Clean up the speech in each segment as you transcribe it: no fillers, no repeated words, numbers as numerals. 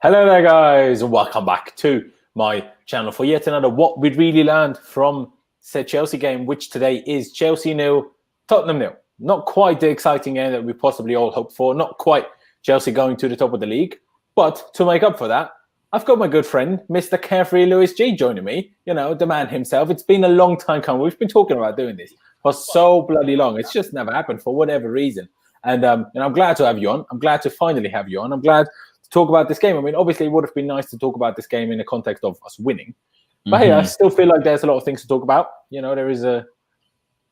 Hello there, guys, and welcome back to my channel for yet another What We Really Learned from said Chelsea game, which today is Chelsea 0, Tottenham 0. Not quite the exciting game that we possibly all hoped for, not quite Chelsea going to the top of the league, but to make up for that, I've got my good friend, Mr. Carefree Lewis G, joining me, the man himself. It's been a long time coming. We've been talking about doing this for so bloody long. It's just never happened for whatever reason. And I'm glad to have you on. I'm glad to finally have you on. I'm glad to talk about this game. I mean, obviously, it would have been nice to talk about this game in the context of us winning. But hey, I still feel like there's a lot of things to talk about. There is a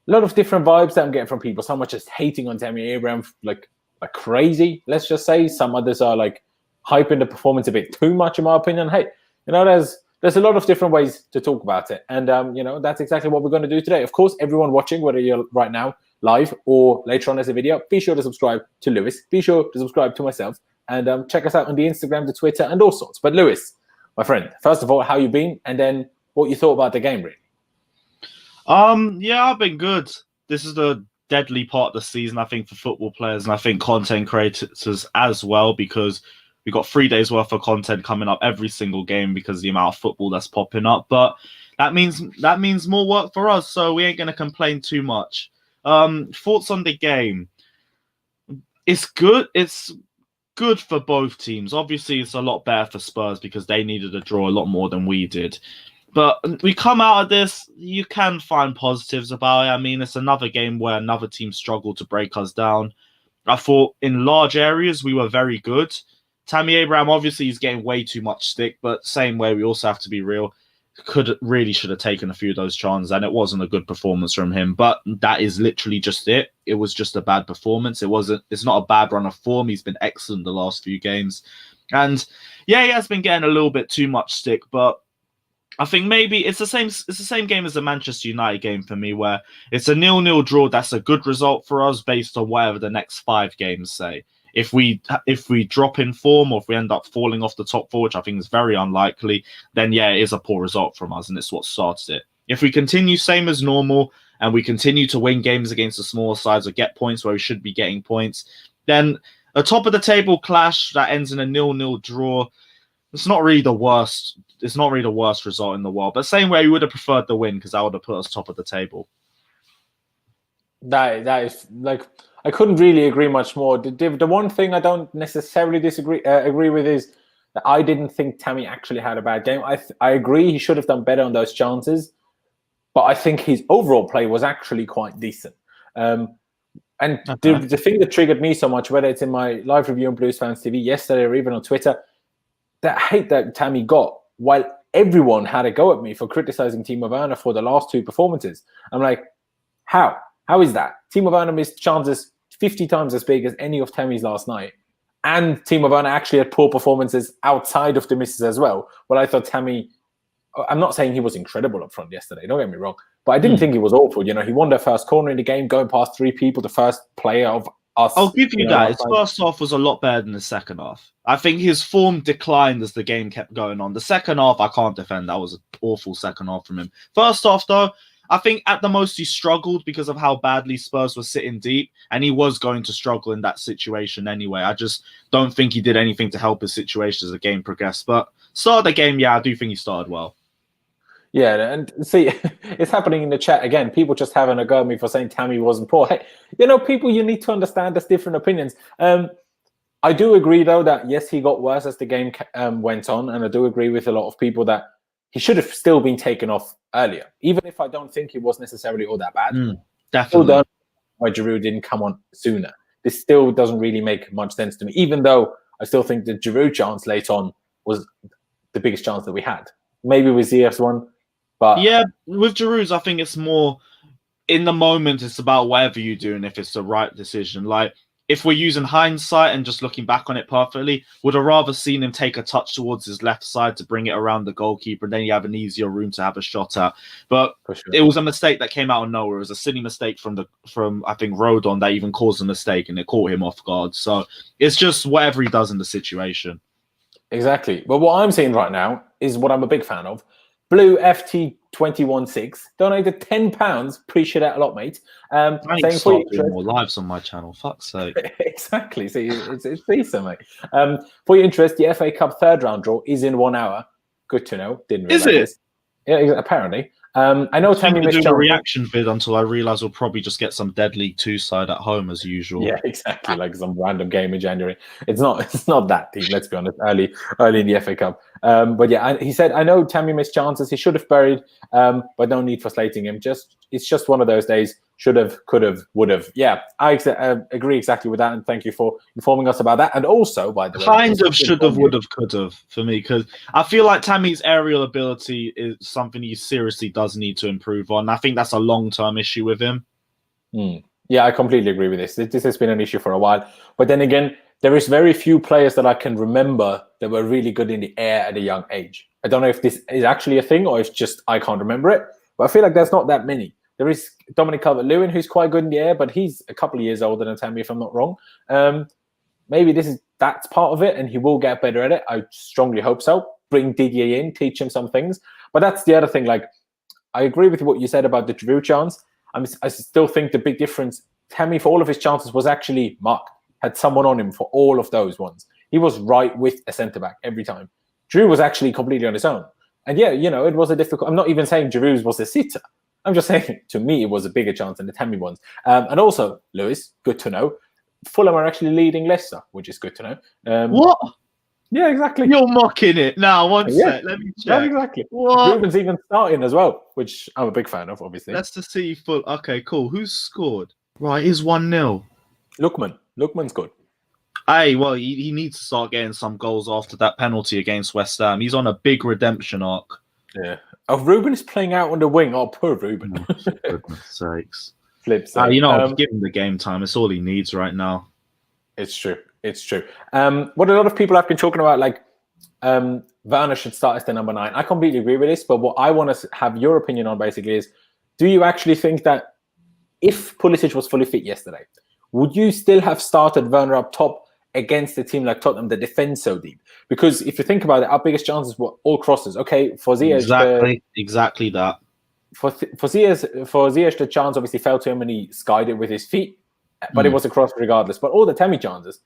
lot of different vibes that I'm getting from people. Some are just hating on Tammy Abraham like crazy, let's just say. Some others are like hyping the performance a bit too much, in my opinion. Hey, there's a lot of different ways to talk about it. And, that's exactly what we're going to do today. Of course, everyone watching, whether you're right now live or later on as a video, be sure to subscribe to Lewis. Be sure to subscribe to myself. And check us out on the Instagram, the Twitter, and all sorts. But Lewis, my friend, first of all, how you been? And then what you thought about the game, really? Yeah, I've been good. This is the deadly part of the season, I think, for football players, and I think content creators as well, because we got 3 days worth of content coming up every single game because of the amount of football that's popping up. But that means more work for us, so we ain't gonna complain too much. Thoughts on the game? It's good. It's good for both teams. Obviously, it's a lot better for Spurs because they needed a draw a lot more than we did. But we come out of this, you can find positives about it. I mean, it's another game where another team struggled to break us down. I thought in large areas we were very good. Tammy Abraham, obviously, is getting way too much stick, but same way, we also have to be real. Should have taken a few of those chances, and it wasn't a good performance from him. But that is literally just it. It was just a bad performance. It's not a bad run of form. He's been excellent the last few games. And yeah, he has been getting a little bit too much stick, but I think maybe it's the same game as the Manchester United game for me, where it's a 0-0 draw. That's a good result for us based on whatever the next 5 games say. If we drop in form, or if we end up falling off the top 4, which I think is very unlikely, then yeah, it is a poor result from us, and it's what started it. If we continue same as normal, and we continue to win games against the smaller sides or get points where we should be getting points, then a top of the table clash that ends in a 0-0 draw, it's not really the worst. It's not really the worst result in the world. But same way, we would have preferred the win because that would have put us top of the table. That is like, I couldn't really agree much more. The one thing I don't necessarily agree with is that I didn't think Tammy actually had a bad game. I agree he should have done better on those chances, but I think his overall play was actually quite decent. And the thing that triggered me so much, whether it's in my live review on Blues Fans TV yesterday or even on Twitter, that hate that Tammy got, while everyone had a go at me for criticizing Timo Werner for the last 2 performances. I'm like, how? How is that? Timo Werner missed chances 50 times as big as any of Tammy's last night. And Timo Werner actually had poor performances outside of the misses as well. Well, I thought Tammy, I'm not saying he was incredible up front yesterday, don't get me wrong, but I didn't think he was awful. He won their first corner in the game, going past 3 people, the first player of us. I'll give you that. His first half was a lot better than the second half. I think his form declined as the game kept going on. The second half, I can't defend. That was an awful second half from him. First half, though, I think at the most he struggled because of how badly Spurs were sitting deep, and he was going to struggle in that situation anyway. I just don't think he did anything to help his situation as the game progressed. But start of the game, yeah, I do think he started well. Yeah, and see, it's happening in the chat again. People just having a go at me for saying Tammy wasn't poor. Hey, people, you need to understand there's different opinions. I do agree, though, that yes, he got worse as the game went on, and I do agree with a lot of people that he should have still been taken off earlier, even if I don't think he was necessarily all that bad. Definitely. Still why Giroud didn't come on sooner. This still doesn't really make much sense to me, even though I still think the Giroud chance late on was the biggest chance that we had. Maybe with Ziyech's one, but yeah, with Giroud's, I think it's more in the moment. It's about whatever you do and if it's the right decision. Like, if we're using hindsight and just looking back on it perfectly, would have rather seen him take a touch towards his left side to bring it around the goalkeeper, and then you have an easier room to have a shot at. But it was a mistake that came out of nowhere. It was a silly mistake from I think Rodon that even caused a mistake, and it caught him off guard. So it's just whatever he does in the situation. Exactly. But what I'm seeing right now is what I'm a big fan of. Blue FT 21.6 donated £10. Appreciate that a lot, mate. I need to Saying start doing more lives on my channel. Fuck's sake. Exactly. See, it's decent, mate. For your interest, the FA Cup third round draw is in 1 hour. Good to know. Didn't realize Is it? this. Yeah, apparently. I know Tammy missed do a reaction vid until I realise we'll probably just get some Dead League 2 side at home as usual. Yeah, exactly. Like some random game in January. It's not that deep. Let's be honest. Early in the FA Cup. But yeah, he said, I know Tammy missed chances. He should have buried, but no need for slating him. It's just one of those days. Should have, could have, would have. Yeah, I agree exactly with that, and thank you for informing us about that. And also, by the way, kind of should have, would have, could have for me, because I feel like Tammy's aerial ability is something he seriously does need to improve on. I think that's a long-term issue with him. Yeah, I completely agree with this. This has been an issue for a while. But then again, there is very few players that I can remember that were really good in the air at a young age. I don't know if this is actually a thing or it's just I can't remember it. But I feel like there's not that many. There is Dominic Calvert-Lewin, who's quite good in the air, but he's a couple of years older than Tammy, if I'm not wrong. Maybe that's part of it, and he will get better at it. I strongly hope so. Bring Didier in, teach him some things. But that's the other thing. Like, I agree with what you said about the Giroud chance. I still think the big difference, Tammy, for all of his chances, was actually marked. Had someone on him for all of those ones. He was right with a centre-back every time. Giroud was actually completely on his own. And yeah, it was a difficult... I'm not even saying Giroud was a sitter. I'm just saying, to me, it was a bigger chance than the Tammy ones. And also, Lewis, good to know, Fulham are actually leading Leicester, which is good to know. What? Yeah, exactly. You're mocking it. Now, one sec. Let me check. Yeah, exactly. What? Ruben's even starting as well, which I'm a big fan of, obviously. Let's just see. Okay, cool. Who's scored? Right, it is 1-0. Lookman's good. Hey, well, he needs to start getting some goals after that penalty against West Ham. He's on a big redemption arc. Yeah. Oh, Ruben is playing out on the wing. Oh, poor Ruben. Oh, for goodness sakes. Flips. Give him the game time. It's all he needs right now. It's true. What a lot of people have been talking about, like, Werner should start as the number 9. I completely agree with this, but what I want to have your opinion on basically is, do you actually think that if Pulisic was fully fit yesterday, would you still have started Werner up top against a team like Tottenham that defends so deep? Because if you think about it, our biggest chances were all crosses. Okay, for Ziyech, exactly that. For Ziyech, the chance obviously fell to him and he skied it with his feet, but it was a cross regardless. But all the Tammy chances,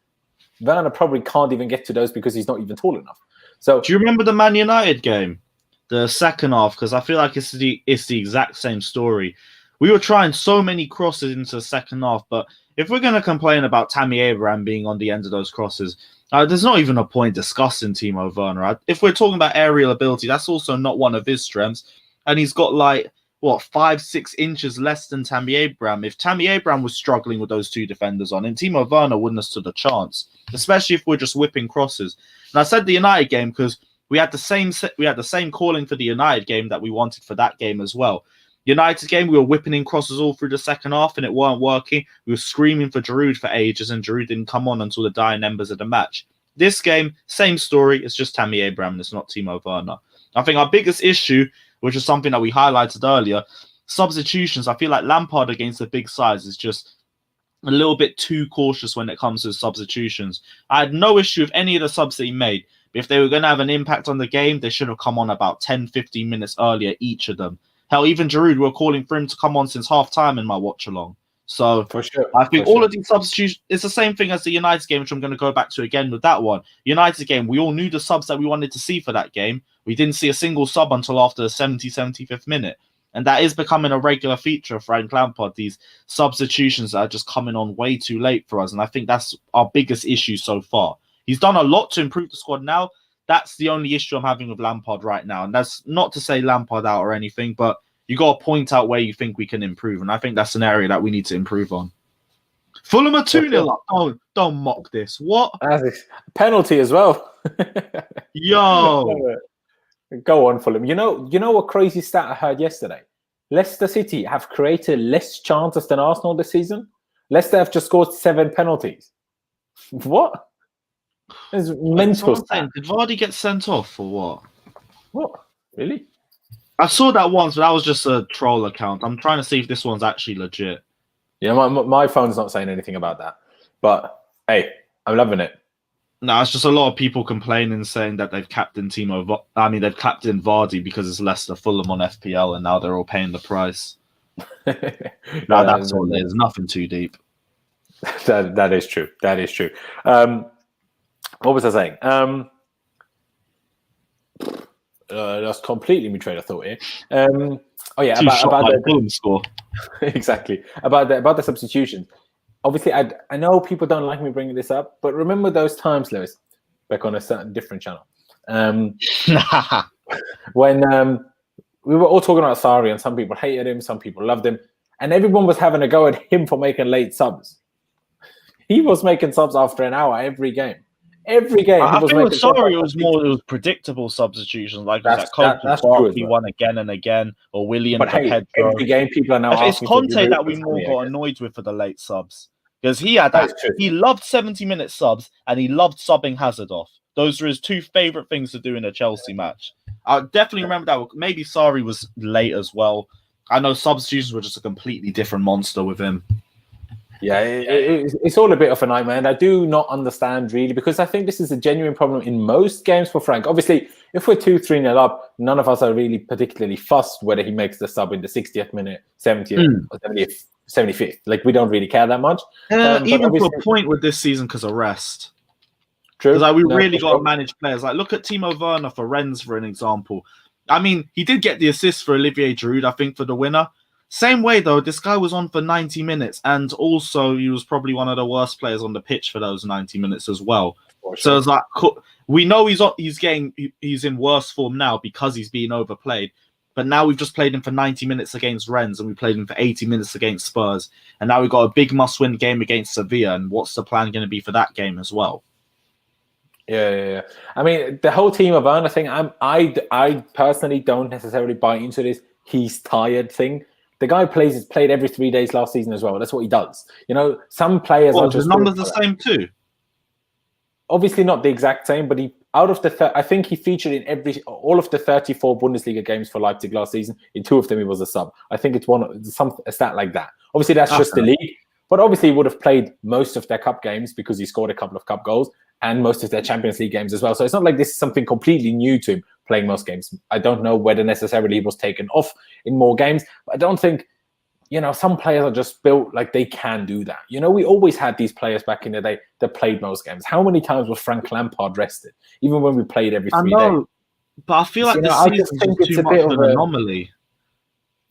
Werner probably can't even get to those because he's not even tall enough. So, do you remember the Man United game, the second half? Because I feel like it's the exact same story. We were trying so many crosses into the second half, but if we're going to complain about Tammy Abraham being on the end of those crosses, there's not even a point discussing Timo Werner. If we're talking about aerial ability, that's also not one of his strengths. And he's got 5-6 inches less than Tammy Abraham. If Tammy Abraham was struggling with those two defenders on him, Timo Werner wouldn't have stood a chance, especially if we're just whipping crosses. And I said the United game because we had the same calling for the United game that we wanted for that game as well. United game, we were whipping in crosses all through the second half and it weren't working. We were screaming for Giroud for ages and Giroud didn't come on until the dying embers of the match. This game, same story. It's just Tammy Abraham. It's not Timo Werner. I think our biggest issue, which is something that we highlighted earlier, substitutions. I feel like Lampard against the big sides is just a little bit too cautious when it comes to substitutions. I had no issue with any of the subs that he made. But if they were going to have an impact on the game, they should have come on about 10-15 minutes earlier, each of them. Hell, even Giroud, we were calling for him to come on since half-time in my watch-along. So for sure, I think all of these substitutions, it's the same thing as the United game, which I'm going to go back to again with that one. United game, we all knew the subs that we wanted to see for that game. We didn't see a single sub until after the 75th minute. And that is becoming a regular feature of Frank Lampard, these substitutions that are just coming on way too late for us. And I think that's our biggest issue so far. He's done a lot to improve the squad now. That's the only issue I'm having with Lampard right now. And that's not to say Lampard out or anything, but you got to point out where you think we can improve. And I think that's an area that we need to improve on. Fulham are 2-0 up. Oh, don't mock this. What? Penalty as well. Yo. Go on, Fulham. You know what crazy stat I heard yesterday? Leicester City have created less chances than Arsenal this season. Leicester have just scored 7 penalties. What? It's mental stat. Did Vardy get sent off or what? What? Really? I saw that once, but that was just a troll account. I'm trying to see if this one's actually legit. Yeah, my phone's not saying anything about that. But, hey, I'm loving it. No, it's just a lot of people complaining, saying that they've captained they've captained Vardy because it's Leicester Fulham on FPL, and now they're all paying the price. No, that's all it is. Nothing too deep. That is true. That is true. What was I saying? That's completely me train of thought here. About the Fulham score. Exactly. About the substitutions. Obviously, I know people don't like me bringing this up, but remember those times, Lewis, back on a certain different channel, when we were all talking about Sarri, and some people hated him, some people loved him, and everyone was having a go at him for making late subs. He was making subs after an hour every game. Every game. I think with Sarri, it was predictable substitutions, like that Barkley one again and again, or Willian. But hey, every game people are now. It's Conte that we more got annoyed with for the late subs, because he had that. He loved 70-minute subs, and he loved subbing Hazard off. Those were his two favorite things to do in a Chelsea match. I definitely remember that. Maybe Sarri was late as well. I know substitutions were just a completely different monster with him. Yeah, it's all a bit of a nightmare, and I do not understand really, because I think this is a genuine problem in most games for Frank. Obviously, if we're 2-3-0 up, none of us are really particularly fussed whether he makes the sub in the 60th minute, 70th, or 70th, 75th. Like, we don't really care that much. Even to a point with this season because of rest. True. Because we really got to manage players. Like, look at Timo Werner for Rennes, for an example. I mean, he did get the assist for Olivier Giroud, I think, for the winner. Same way, though, this guy was on for 90 minutes, and also he was probably one of the worst players on the pitch for those 90 minutes as well. Sure. So it's like, we know he's in worse form now because he's being overplayed. But now we've just played him for 90 minutes against Rennes, and we played him for 80 minutes against Spurs. And now we've got a big must-win game against Sevilla, and what's the plan going to be for that game as well? Yeah. I mean, the whole Timo Werner thing, I personally don't necessarily buy into this he's tired thing. The guy played every 3 days last season as well. That's what he does. You know, some players are just... the numbers the same too? Obviously not the exact same, but I think he featured in all of the 34 Bundesliga games for Leipzig last season. In 2 of them, he was a sub. I think it's a stat like that. Obviously, that's just the league. But obviously, he would have played most of their cup games because he scored a couple of cup goals, and most of their Champions League games as well. So it's not like this is something completely new to him, playing most games. I don't know whether necessarily he was taken off in more games, but I don't think, some players are just built like they can do that. We always had these players back in the day that played most games. How many times was Frank Lampard rested, even when we played every 3 days? But I feel like this season is too much of an anomaly.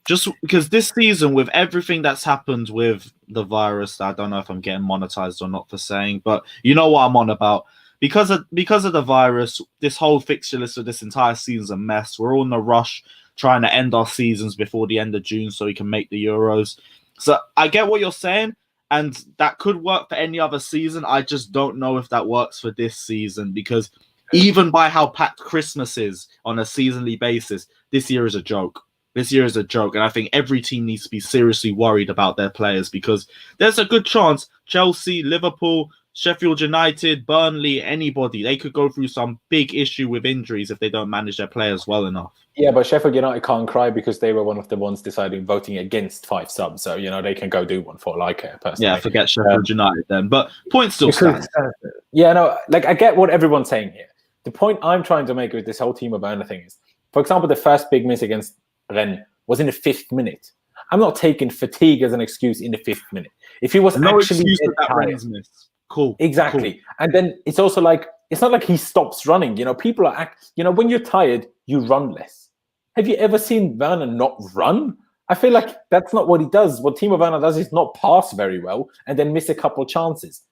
Just because this season, with everything that's happened with the virus, I don't know if I'm getting monetized or not for saying, but you know what I'm on about. Because of the virus, this whole fixture list of this entire season's a mess. We're all in a rush trying to end our seasons before the end of June so we can make the Euros. So I get what you're saying, and that could work for any other season. I just don't know if that works for this season, because even by how packed Christmas is on a seasonally basis, this year is a joke. This year is a joke, and I think every team needs to be seriously worried about their players, because there's a good chance Chelsea, Liverpool, Sheffield United, Burnley, anybody, they could go through some big issue with injuries if they don't manage their players well enough. Yeah, but Sheffield United can't cry because they were one of the ones voting against 5 subs. So, they can go do one for personally. Yeah, forget Sheffield United then. But point still stands. I get what everyone's saying here. The point I'm trying to make with this whole Timo Werner thing is, for example, the first big miss against Rennes was in the 5th minute. I'm not taking fatigue as an excuse in the 5th minute. If he was actually tired, miss. Cool. Exactly. Cool. And then it's also like, it's not like he stops running. People are when you're tired, you run less. Have you ever seen Werner not run? I feel like that's not what he does. What Timo Werner does is not pass very well and then miss a couple chances.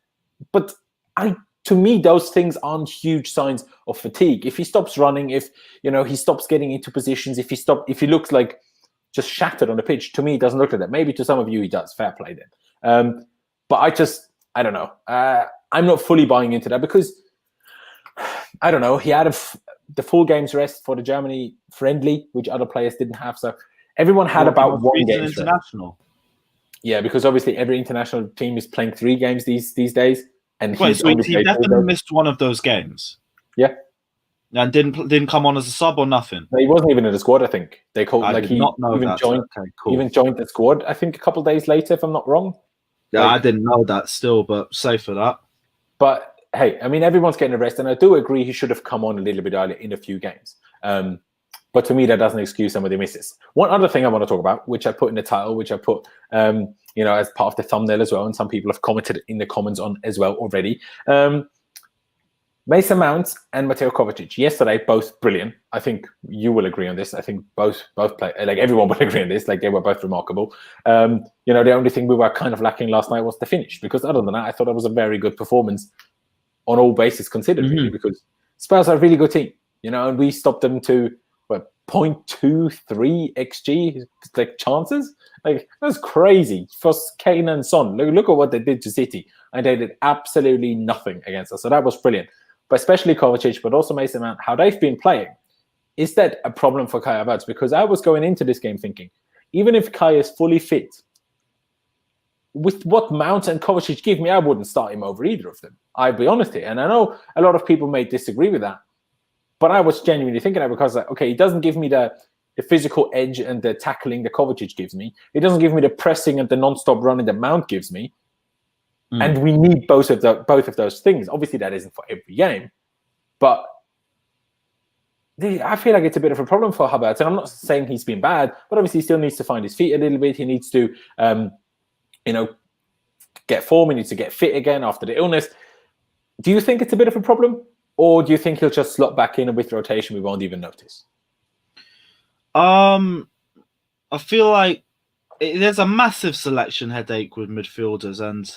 But to me, those things aren't huge signs of fatigue. If he stops running, if he stops getting into positions, if he looks like just shattered on the pitch, to me, it doesn't look like that. Maybe to some of you, he does. Fair play then. But I don't know. I'm not fully buying into that because I don't know. He had the full game's rest for the Germany friendly, which other players didn't have. So everyone had about 1 game international. Yeah, because obviously every international team is playing 3 games these days. And he definitely missed one of those games. Yeah, and didn't come on as a sub or nothing. No, he wasn't even in the squad. I think they called even joined the squad. I think a couple of days later, if I'm not wrong. Yeah, I didn't know that still, but safe for that. But hey, I mean, everyone's getting a rest, and I do agree he should have come on a little bit earlier in a few games. But to me, that doesn't excuse some of the misses. One other thing I want to talk about, which I put in the title, which I put, as part of the thumbnail as well, and some people have commented in the comments on as well already. Mason Mount and Mateo Kovacic yesterday, both brilliant. I think you will agree on this. I think both play, like everyone will agree on this. Like they were both remarkable. The only thing we were kind of lacking last night was the finish, because other than that, I thought it was a very good performance on all bases considered, really, because Spurs are a really good team, and we stopped them to 0.23 xG like chances. Like that's crazy for Kane and Son. Look at what they did to City, and they did absolutely nothing against us. So that was brilliant. But especially Kovacic, but also Mason Mount, how they've been playing. Is that a problem for Kai Havertz? Because I was going into this game thinking, even if Kai is fully fit, with what Mount and Kovacic give me, I wouldn't start him over either of them. I'll be honest here. And I know a lot of people may disagree with that, but I was genuinely thinking that because, he doesn't give me the physical edge and the tackling that Kovacic gives me. He doesn't give me the pressing and the non-stop running that Mount gives me. And we need both of those things. Obviously, that isn't for every game, but I feel like it's a bit of a problem for Havertz. And I'm not saying he's been bad, but obviously he still needs to find his feet a little bit. He needs to, get form. He needs to get fit again after the illness. Do you think it's a bit of a problem? Or do you think he'll just slot back in and with rotation we won't even notice? I feel like there's a massive selection headache with midfielders, and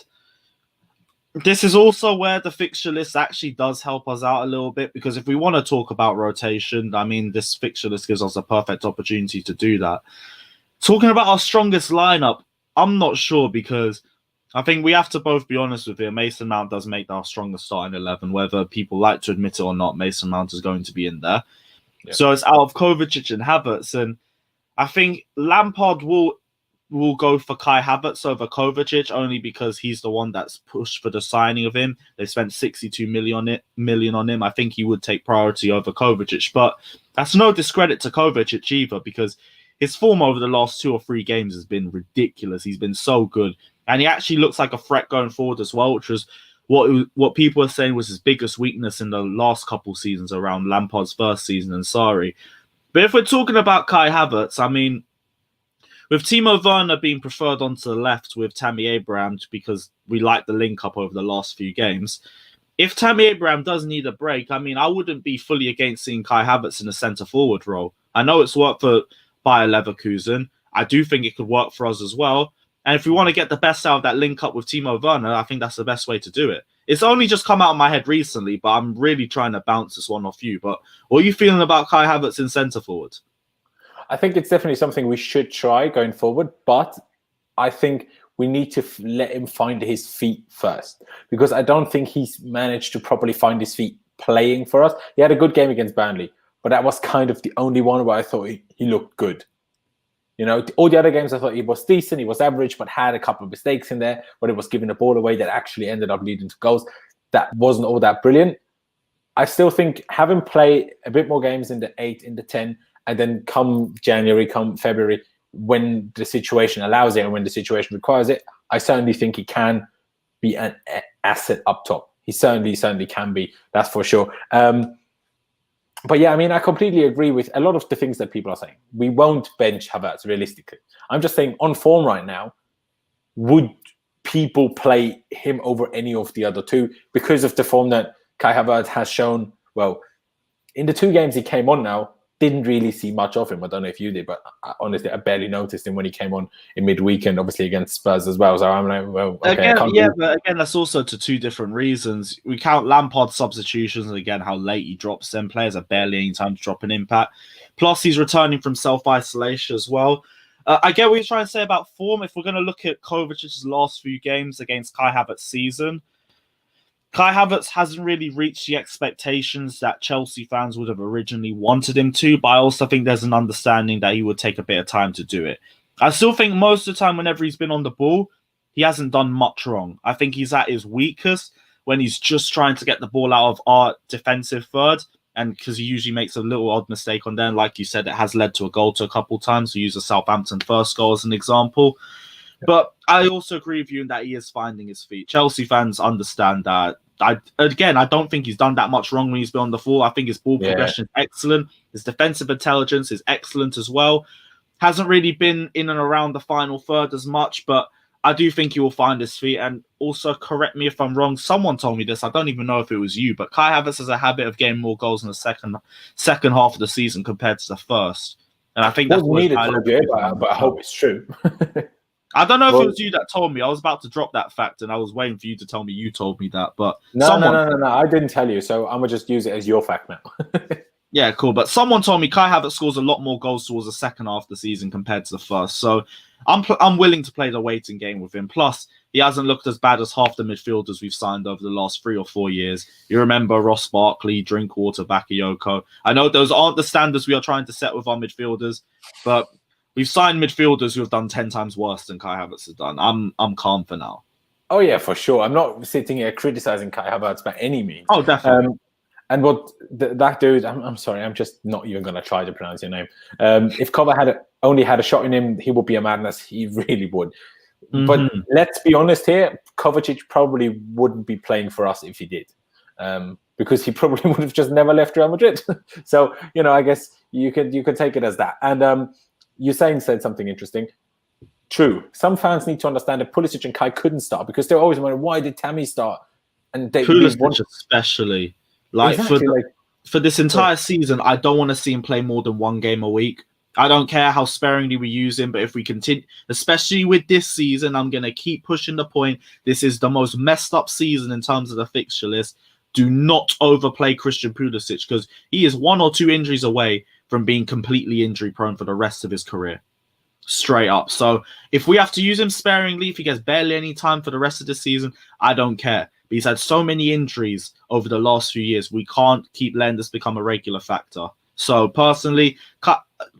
this is also where the fixture list actually does help us out a little bit, because if we want to talk about rotation, I mean, this fixture list gives us a perfect opportunity to do that. Talking about our strongest lineup, I'm not sure, because I think we have to both be honest with it. Mason Mount does make our strongest starting 11, whether people like to admit it or not. Mason Mount is going to be in there. Yeah. So it's out of Kovacic and Havertz, and I think Lampard will go for Kai Havertz over Kovacic, only because he's the one that's pushed for the signing of him. They spent 62 million on him. I think he would take priority over Kovacic, but that's no discredit to Kovacic either, because his form over the last 2 or 3 games has been ridiculous. He's been so good, and he actually looks like a threat going forward as well, which was what people are saying was his biggest weakness in the last couple seasons around Lampard's first season and Sarri. But if we're talking about Kai Havertz, I mean, with Timo Werner being preferred onto the left with Tammy Abraham, because we like the link-up over the last few games, if Tammy Abraham does need a break, I mean, I wouldn't be fully against seeing Kai Havertz in a centre-forward role. I know it's worked for Bayer Leverkusen. I do think it could work for us as well. And if we want to get the best out of that link-up with Timo Werner, I think that's the best way to do it. It's only just come out of my head recently, but I'm really trying to bounce this one off you. But what are you feeling about Kai Havertz in centre-forward? I think it's definitely something we should try going forward, but I think we need to let him find his feet first, because I don't think he's managed to properly find his feet playing for us. He had a good game against Burnley, but that was kind of the only one where I thought he looked good. All the other games I thought he was decent, he was average, but had a couple of mistakes in there, but it was giving the ball away that actually ended up leading to goals. That wasn't all that brilliant. I still think having played a bit more games in the 8, in the 10, and then come January, come February, when the situation allows it and when the situation requires it, I certainly think he can be an asset up top. He certainly can be, that's for sure. But yeah, I mean, I completely agree with a lot of the things that people are saying. We won't bench Havertz realistically. I'm just saying, on form right now, would people play him over any of the other two because of the form that Kai Havertz has shown? Well, in the 2 games he came on now, didn't really see much of him. I don't know if you did, but honestly, I barely noticed him when he came on in midweek and obviously against Spurs as well. So I'm like, well, okay. But again, that's also to 2 different reasons. We count Lampard's substitutions and again how late he drops them. Players are barely any time to drop an impact. Plus, he's returning from self-isolation as well. I get what you're trying to say about form. If we're going to look at Kovacic's last few games against Kai Havertz's season, Kai Havertz hasn't really reached the expectations that Chelsea fans would have originally wanted him to, but I also think there's an understanding that he would take a bit of time to do it. I still think most of the time whenever he's been on the ball, he hasn't done much wrong. I think he's at his weakest when he's just trying to get the ball out of our defensive third, and because he usually makes a little odd mistake on there. And like you said, it has led to a goal to a couple of times. We use the Southampton first goal as an example. But I also agree with you in that he is finding his feet. Chelsea fans understand that. I don't think he's done that much wrong when he's been on the floor. I think his ball progression is excellent. His defensive intelligence is excellent as well. Hasn't really been in and around the final third as much, but I do think he will find his feet. And also, correct me if I'm wrong, someone told me this. I don't even know if it was you, but Kai Havertz has a habit of getting more goals in the second half of the season compared to the first. And I think that's what needed to be, but I hope it's true. I don't know if it was you that told me. I was about to drop that fact, and I was waiting for you to tell me you told me that. But no, I didn't tell you, so I'm gonna just use it as your fact now. Yeah, cool. But someone told me Kai Havertz scores a lot more goals towards the second half of the season compared to the first. So I'm willing to play the waiting game with him. Plus, he hasn't looked as bad as half the midfielders we've signed over the last 3 or 4 years. You remember Ross Barkley, Drinkwater, Bakayoko. I know those aren't the standards we are trying to set with our midfielders, but we've signed midfielders who have done 10 times worse than Kai Havertz has done. I'm calm for now. Oh, yeah, for sure. I'm not sitting here criticizing Kai Havertz by any means. Oh, definitely. And what that dude, I'm sorry, I'm just not even going to try to pronounce your name. If Kova only had a shot in him, he would be a madness. He really would. Mm-hmm. But let's be honest here, Kovacic probably wouldn't be playing for us if he did. Because he probably would have just never left Real Madrid. So, I guess you could take it as that. And Usain said something interesting. True. Some fans need to understand that Pulisic and Kai couldn't start because they're always wondering, why did Tammy start? And Pulisic especially. For this entire season, I don't want to see him play more than 1 game a week. I don't care how sparingly we use him, but if we continue, especially with this season, I'm going to keep pushing the point. This is the most messed up season in terms of the fixture list. Do not overplay Christian Pulisic because he is 1 or 2 injuries away from being completely injury prone for the rest of his career. Straight up. So if we have to use him sparingly, if he gets barely any time for the rest of the season, I don't care. But he's had so many injuries over the last few years. We can't keep letting this become a regular factor. So personally,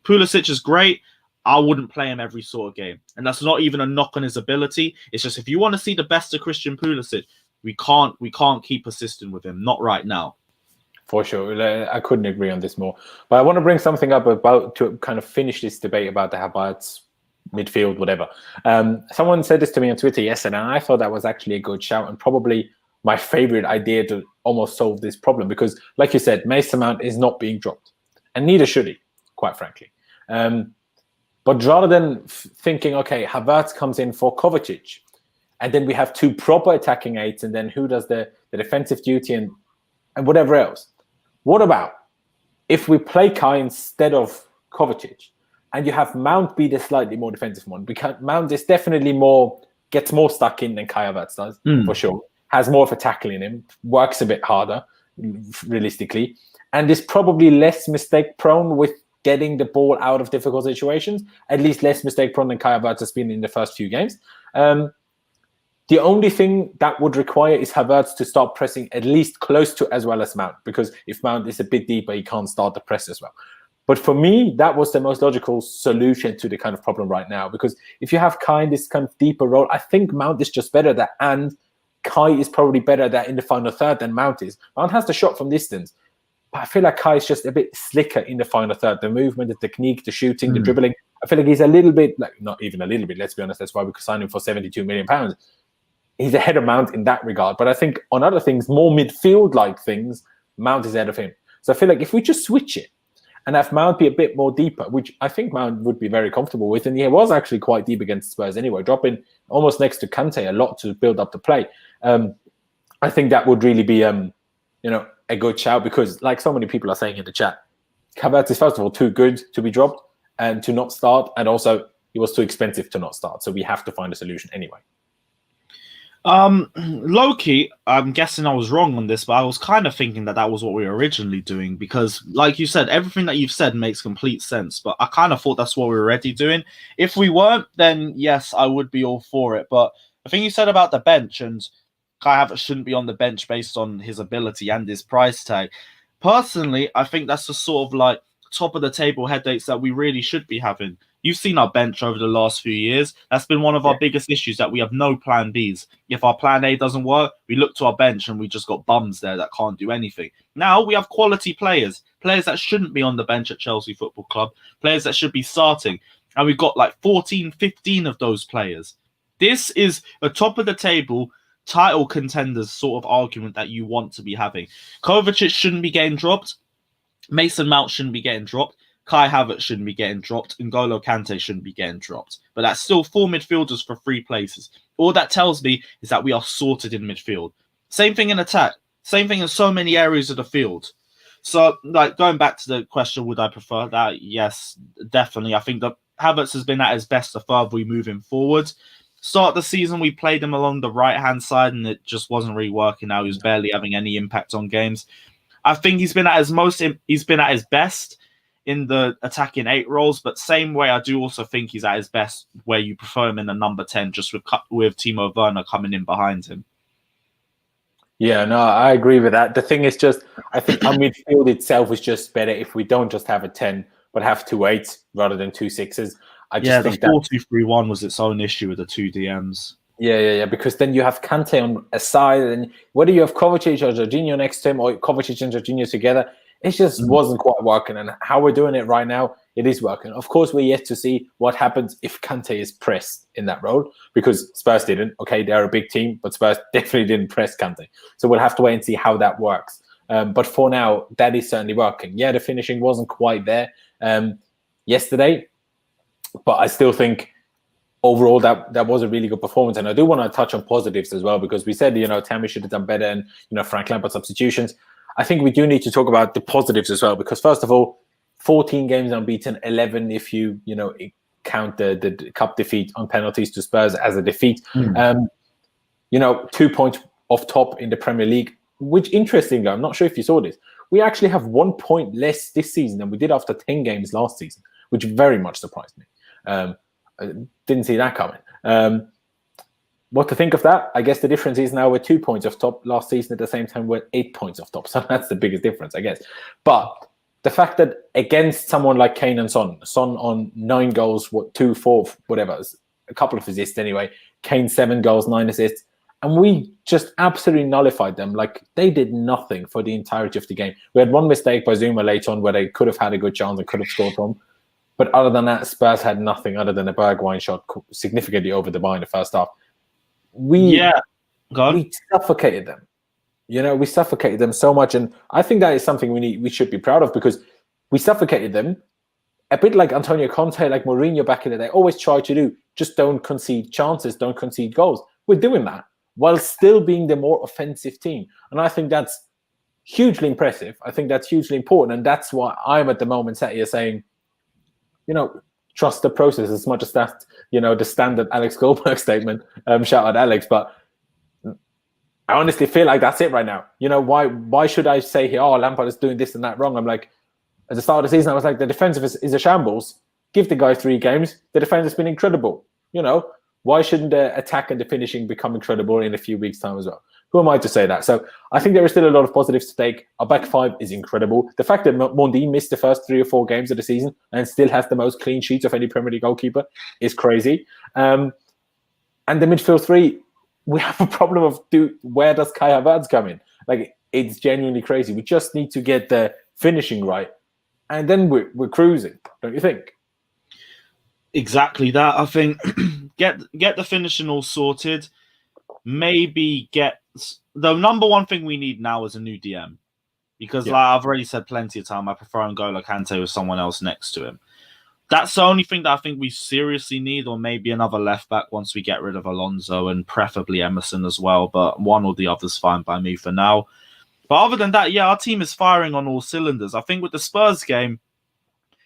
Pulisic is great. I wouldn't play him every sort of game. And that's not even a knock on his ability. It's just if you want to see the best of Christian Pulisic, we can't keep persisting with him. Not right now. For sure. I couldn't agree on this more. But I want to bring something up about to kind of finish this debate about the Havertz midfield, whatever. Someone said this to me on Twitter yesterday, and I thought that was actually a good shout and probably my favorite idea to almost solve this problem because, like you said, Mason Mount is not being dropped. And neither should he, quite frankly. But rather than thinking, okay, Havertz comes in for Kovacic, and then we have 2 proper attacking eights, and then who does the defensive duty and whatever else. What about if we play Kai instead of Kovacic, and you have Mount be the slightly more defensive one? Because Mount is definitely gets more stuck in than Kai Havertz does, for sure. Has more of a tackle in him, works a bit harder, realistically, and is probably less mistake prone with getting the ball out of difficult situations, at least less mistake prone than Kai Havertz has been in the first few games. The only thing that would require is Havertz to start pressing at least close to as well as Mount, because if Mount is a bit deeper, he can't start the press as well. But for me, that was the most logical solution to the kind of problem right now, because if you have Kai in this kind of deeper role, I think Mount is just better at that, and Kai is probably better at that in the final third than Mount is. Mount has the shot from distance, but I feel like Kai is just a bit slicker in the final third. The movement, the technique, the shooting, the dribbling. I feel like he's a little bit, not even a little bit, let's be honest, that's why we could sign him for £72 million. He's ahead of Mount in that regard. But I think on other things, more midfield-like things, Mount is ahead of him. So I feel like if we just switch it and have Mount be a bit more deeper, which I think Mount would be very comfortable with, and he was actually quite deep against Spurs anyway, dropping almost next to Kante a lot to build up the play. I think that would really be, a good shout, because like so many people are saying in the chat, Havertz is first of all too good to be dropped and to not start, and also he was too expensive to not start. So we have to find a solution anyway. Low-key, I'm guessing I was wrong on this, but I was kind of thinking that was what we were originally doing, because like you said, everything that you've said makes complete sense, but I kind of thought that's what we were already doing. If we weren't, then yes, I would be all for it. But the thing you said about the bench, and Kai Havertz shouldn't be on the bench based on his ability and his price tag. Personally, I think that's the sort of like top of the table headaches that we really should be having. You've seen our bench over the last few years. That's been one of our biggest issues, that we have no plan Bs. If our plan A doesn't work, we look to our bench and we just got bums there that can't do anything. Now we have quality players that shouldn't be on the bench at Chelsea Football Club, players that should be starting. And we've got like 14, 15 of those players. This is a top of the table title contenders sort of argument that you want to be having. Kovacic shouldn't be getting dropped. Mason Mount shouldn't be getting dropped. Kai Havertz shouldn't be getting dropped. N'Golo Kante shouldn't be getting dropped. But that's still 4 midfielders for 3 places. All that tells me is that we are sorted in midfield. Same thing in attack. Same thing in so many areas of the field. So, like, going back to the question, would I prefer that? Yes, definitely. I think that Havertz has been at his best the further we move him forward. Start of the season, we played him along the right-hand side, and it just wasn't really working out. He was barely having any impact on games. I think he's been at his best in the attacking 8 roles, but same way, I do also think he's at his best where you prefer him in the number 10, just with Timo Werner coming in behind him. Yeah, no, I agree with that. The thing is just, I think our midfield itself is just better if we don't just have a 10, but have 2 8s rather than 2 6s. I just think the 4-2-3-1 was its own issue with the 2 DMs. Yeah, because then you have Kante on a side, and whether you have Kovacic or Jorginho next to him, or Kovacic and Jorginho together, it just wasn't quite working. And how we're doing it right now, it is working. Of course, we're yet to see what happens if Kante is pressed in that role, because Spurs didn't. Okay, they're a big team, but Spurs definitely didn't press Kante. So we'll have to wait and see how that works. But for now, that is certainly working. Yeah, the finishing wasn't quite there yesterday, but I still think overall that was a really good performance. And I do want to touch on positives as well, because we said, Tammy should have done better, and, Frank Lampard substitutions. I think we do need to talk about the positives as well, because first of all, 14 games unbeaten, 11 if you count the cup defeat on penalties to Spurs as a defeat. 2 points off top in the Premier League, which, interestingly, I'm not sure if you saw this, we actually have 1 point less this season than we did after 10 games last season, which very much surprised me. I didn't see that coming. What to think of that? I guess the difference is now we're 2 points off top. Last season, at the same time, we're 8 points off top. So that's the biggest difference, I guess. But the fact that against someone like Kane and Son on 9 goals, 2, 4, whatever, a couple of assists anyway, Kane 7 goals, 9 assists, and we just absolutely nullified them. Like, they did nothing for the entirety of the game. We had one mistake by Zuma late on where they could have had a good chance and could have scored from. But other than that, Spurs had nothing other than a Bergwijn shot significantly over the bar in the first half. We suffocated them. We suffocated them so much, and I think that is something we should be proud of, because we suffocated them a bit like Antonio Conte, like Mourinho back in the day, always try to do. Just don't concede chances, don't concede goals. We're doing that while still being the more offensive team, and I think that's hugely impressive. I think that's hugely important, and that's why I'm at the moment sat here saying, trust the process, as much as that, the standard Alex Goldberg statement. Shout out Alex, but I honestly feel like that's it right now. Why should I say here, Lampard is doing this and that wrong? I'm like, at the start of the season, I was like, the defensive is a shambles. Give the guy 3 games. The defense has been incredible. Why shouldn't the attack and the finishing become incredible in a few weeks' time as well? Who am I to say that? So I think there is still a lot of positives to take. Our back 5 is incredible. The fact that Mondi missed the first 3 or 4 games of the season and still has the most clean sheets of any Premier League goalkeeper is crazy. And the midfield 3, we have a problem of where does Kai Havertz come in? Like, it's genuinely crazy. We just need to get the finishing right, and then we're cruising, don't you think? Exactly that. I think get the finishing all sorted. Maybe the number one thing we need now is a new DM, because like I've already said plenty of time, I prefer N'Golo Kante with someone else next to him. That's the only thing that I think we seriously need, or maybe another left back once we get rid of Alonso, and preferably Emerson as well. But one or the other's fine by me for now. But other than that, our team is firing on all cylinders. I think with the Spurs game,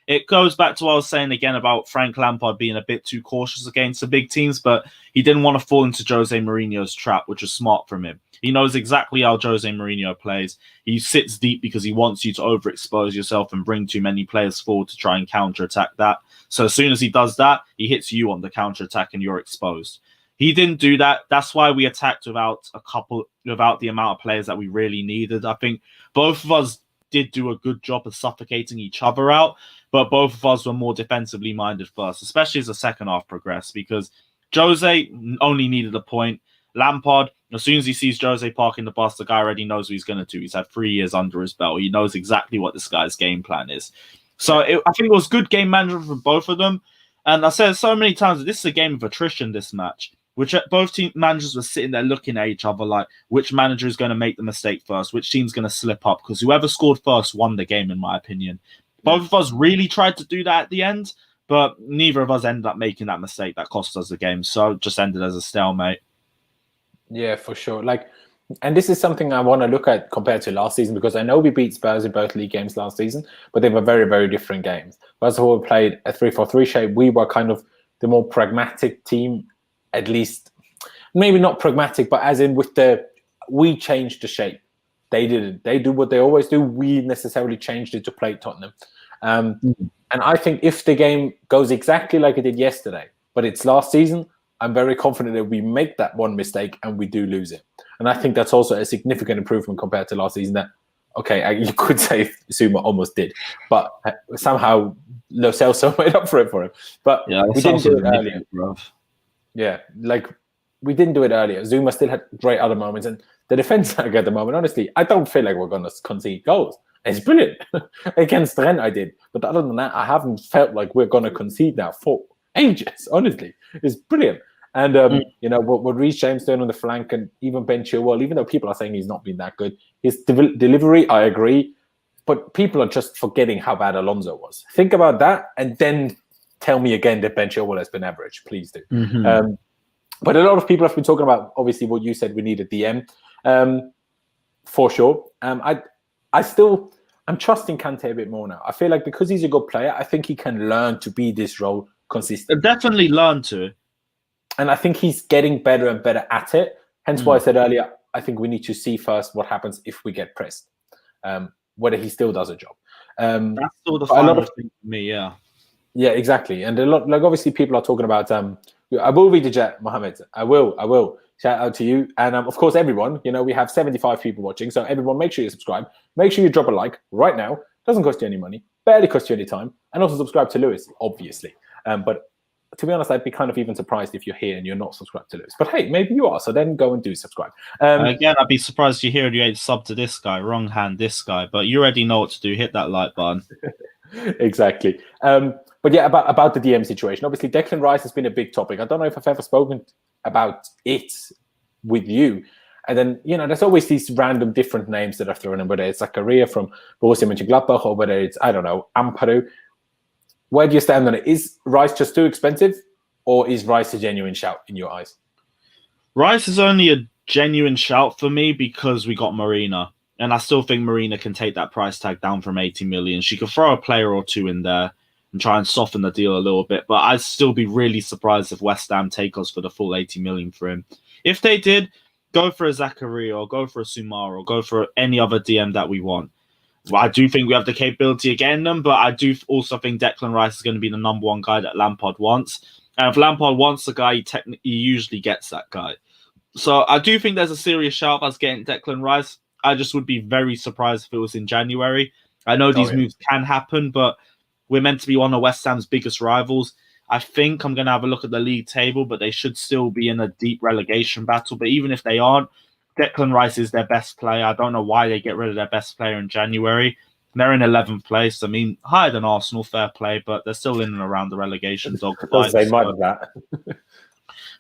it goes back to what I was saying again about Frank Lampard being a bit too cautious against the big teams, but he didn't want to fall into Jose Mourinho's trap, which was smart from him. He knows exactly how Jose Mourinho plays. He sits deep because he wants you to overexpose yourself and bring too many players forward to try and counterattack that. So as soon as he does that, he hits you on the counterattack and you're exposed. He didn't do that. That's why we attacked without the amount of players that we really needed. I think both of us did do a good job of suffocating each other out, but both of us were more defensively minded first, especially as the second half progressed, because Jose only needed a point. Lampard, as soon as he sees Jose parking the bus, the guy already knows what he's going to do. He's had 3 years under his belt. He knows exactly what this guy's game plan is. So I think it was good game management from both of them. And I said so many times, this is a game of attrition, this match. which both team managers were sitting there looking at each other like, which manager is going to make the mistake first, which team's going to slip up, because whoever scored first won the game, in my opinion. Both of us really tried to do that at the end, but neither of us ended up making that mistake that cost us the game. So it just ended as a stalemate. Yeah, for sure. And this is something I want to look at compared to last season, because I know we beat Spurs in both league games last season, but they were very, very different games. First of all, we played a 3-4-3 shape. We were kind of the more pragmatic team, at least. Maybe not pragmatic, but as in we changed the shape. They didn't. They do what they always do. We necessarily changed it to play Tottenham. And I think if the game goes exactly like it did yesterday, but it's last season, I'm very confident that we make that one mistake and we do lose it. And I think that's also a significant improvement compared to last season. That, okay, you could say Zuma almost did, but somehow Lo Celso made up for it for him. But yeah, we didn't do it earlier. Yeah, we didn't do it earlier. Zuma still had great other moments, and the defense at the moment, honestly, I don't feel like we're going to concede goals. It's brilliant. Against Rennes, I did. But other than that, I haven't felt like we're going to concede now for ages, honestly. It's brilliant. And, what Reece James doing on the flank, and even Ben Chilwell, even though people are saying he's not been that good, his delivery, I agree. But people are just forgetting how bad Alonso was. Think about that, and then tell me again that Ben Chilwell has been average. Please do. But a lot of people have been talking about, obviously, what you said, we need a DM. For sure. I'm trusting Kante a bit more now. I feel like because he's a good player, I think he can learn to be this role consistently. Definitely learn to. And I think he's getting better and better at it. Hence why I said earlier, I think we need to see first what happens if we get pressed, whether he still does a job. That's still the final thing for me, yeah. Yeah, exactly. And a lot, obviously people are talking about, I will read the chat, Mohammed. I will. Shout out to you. And of course, everyone, we have 75 people watching. So everyone, make sure you subscribe. Make sure you drop a like right now. Doesn't cost you any money. Barely cost you any time. And also subscribe to Lewis, obviously. But to be honest, I'd be kind of even surprised if you're here and you're not subscribed to Lewis. But hey, maybe you are. So then go and do subscribe. Again, I'd be surprised you're here and you ain't sub to this guy. Wrong hand, this guy. But you already know what to do. Hit that like button. Exactly. But yeah, about the DM situation. Obviously, Declan Rice has been a big topic. I don't know if I've ever spoken about it with you. And then, there's always these random different names that are thrown in, whether it's Zakaria from Borussia Mönchengladbach or whether it's, I don't know, Ampadu. Where do you stand on it? Is Rice just too expensive, or is Rice a genuine shout in your eyes? Rice is only a genuine shout for me because we got Marina. And I still think Marina can take that price tag down from 80 million. She could throw a player or two in there and try and soften the deal a little bit. But I'd still be really surprised if West Ham take us for the full 80 million for him. If they did, go for a Zakaria or go for a Sumar or go for any other DM that we want. Well, I do think we have the capability of getting them, but I do also think Declan Rice is going to be the number one guy that Lampard wants. And if Lampard wants a guy, he usually gets that guy. So I do think there's a serious shout of us getting Declan Rice. I just would be very surprised if it was in January. I know these moves can happen, but we're meant to be one of West Ham's biggest rivals. I think I'm going to have a look at the league table, but they should still be in a deep relegation battle. But even if they aren't, Declan Rice is their best player. I don't know why they get rid of their best player in January. They're in 11th place. I mean, higher than Arsenal, fair play, but they're still in and around the relegation dog fight. They might have that.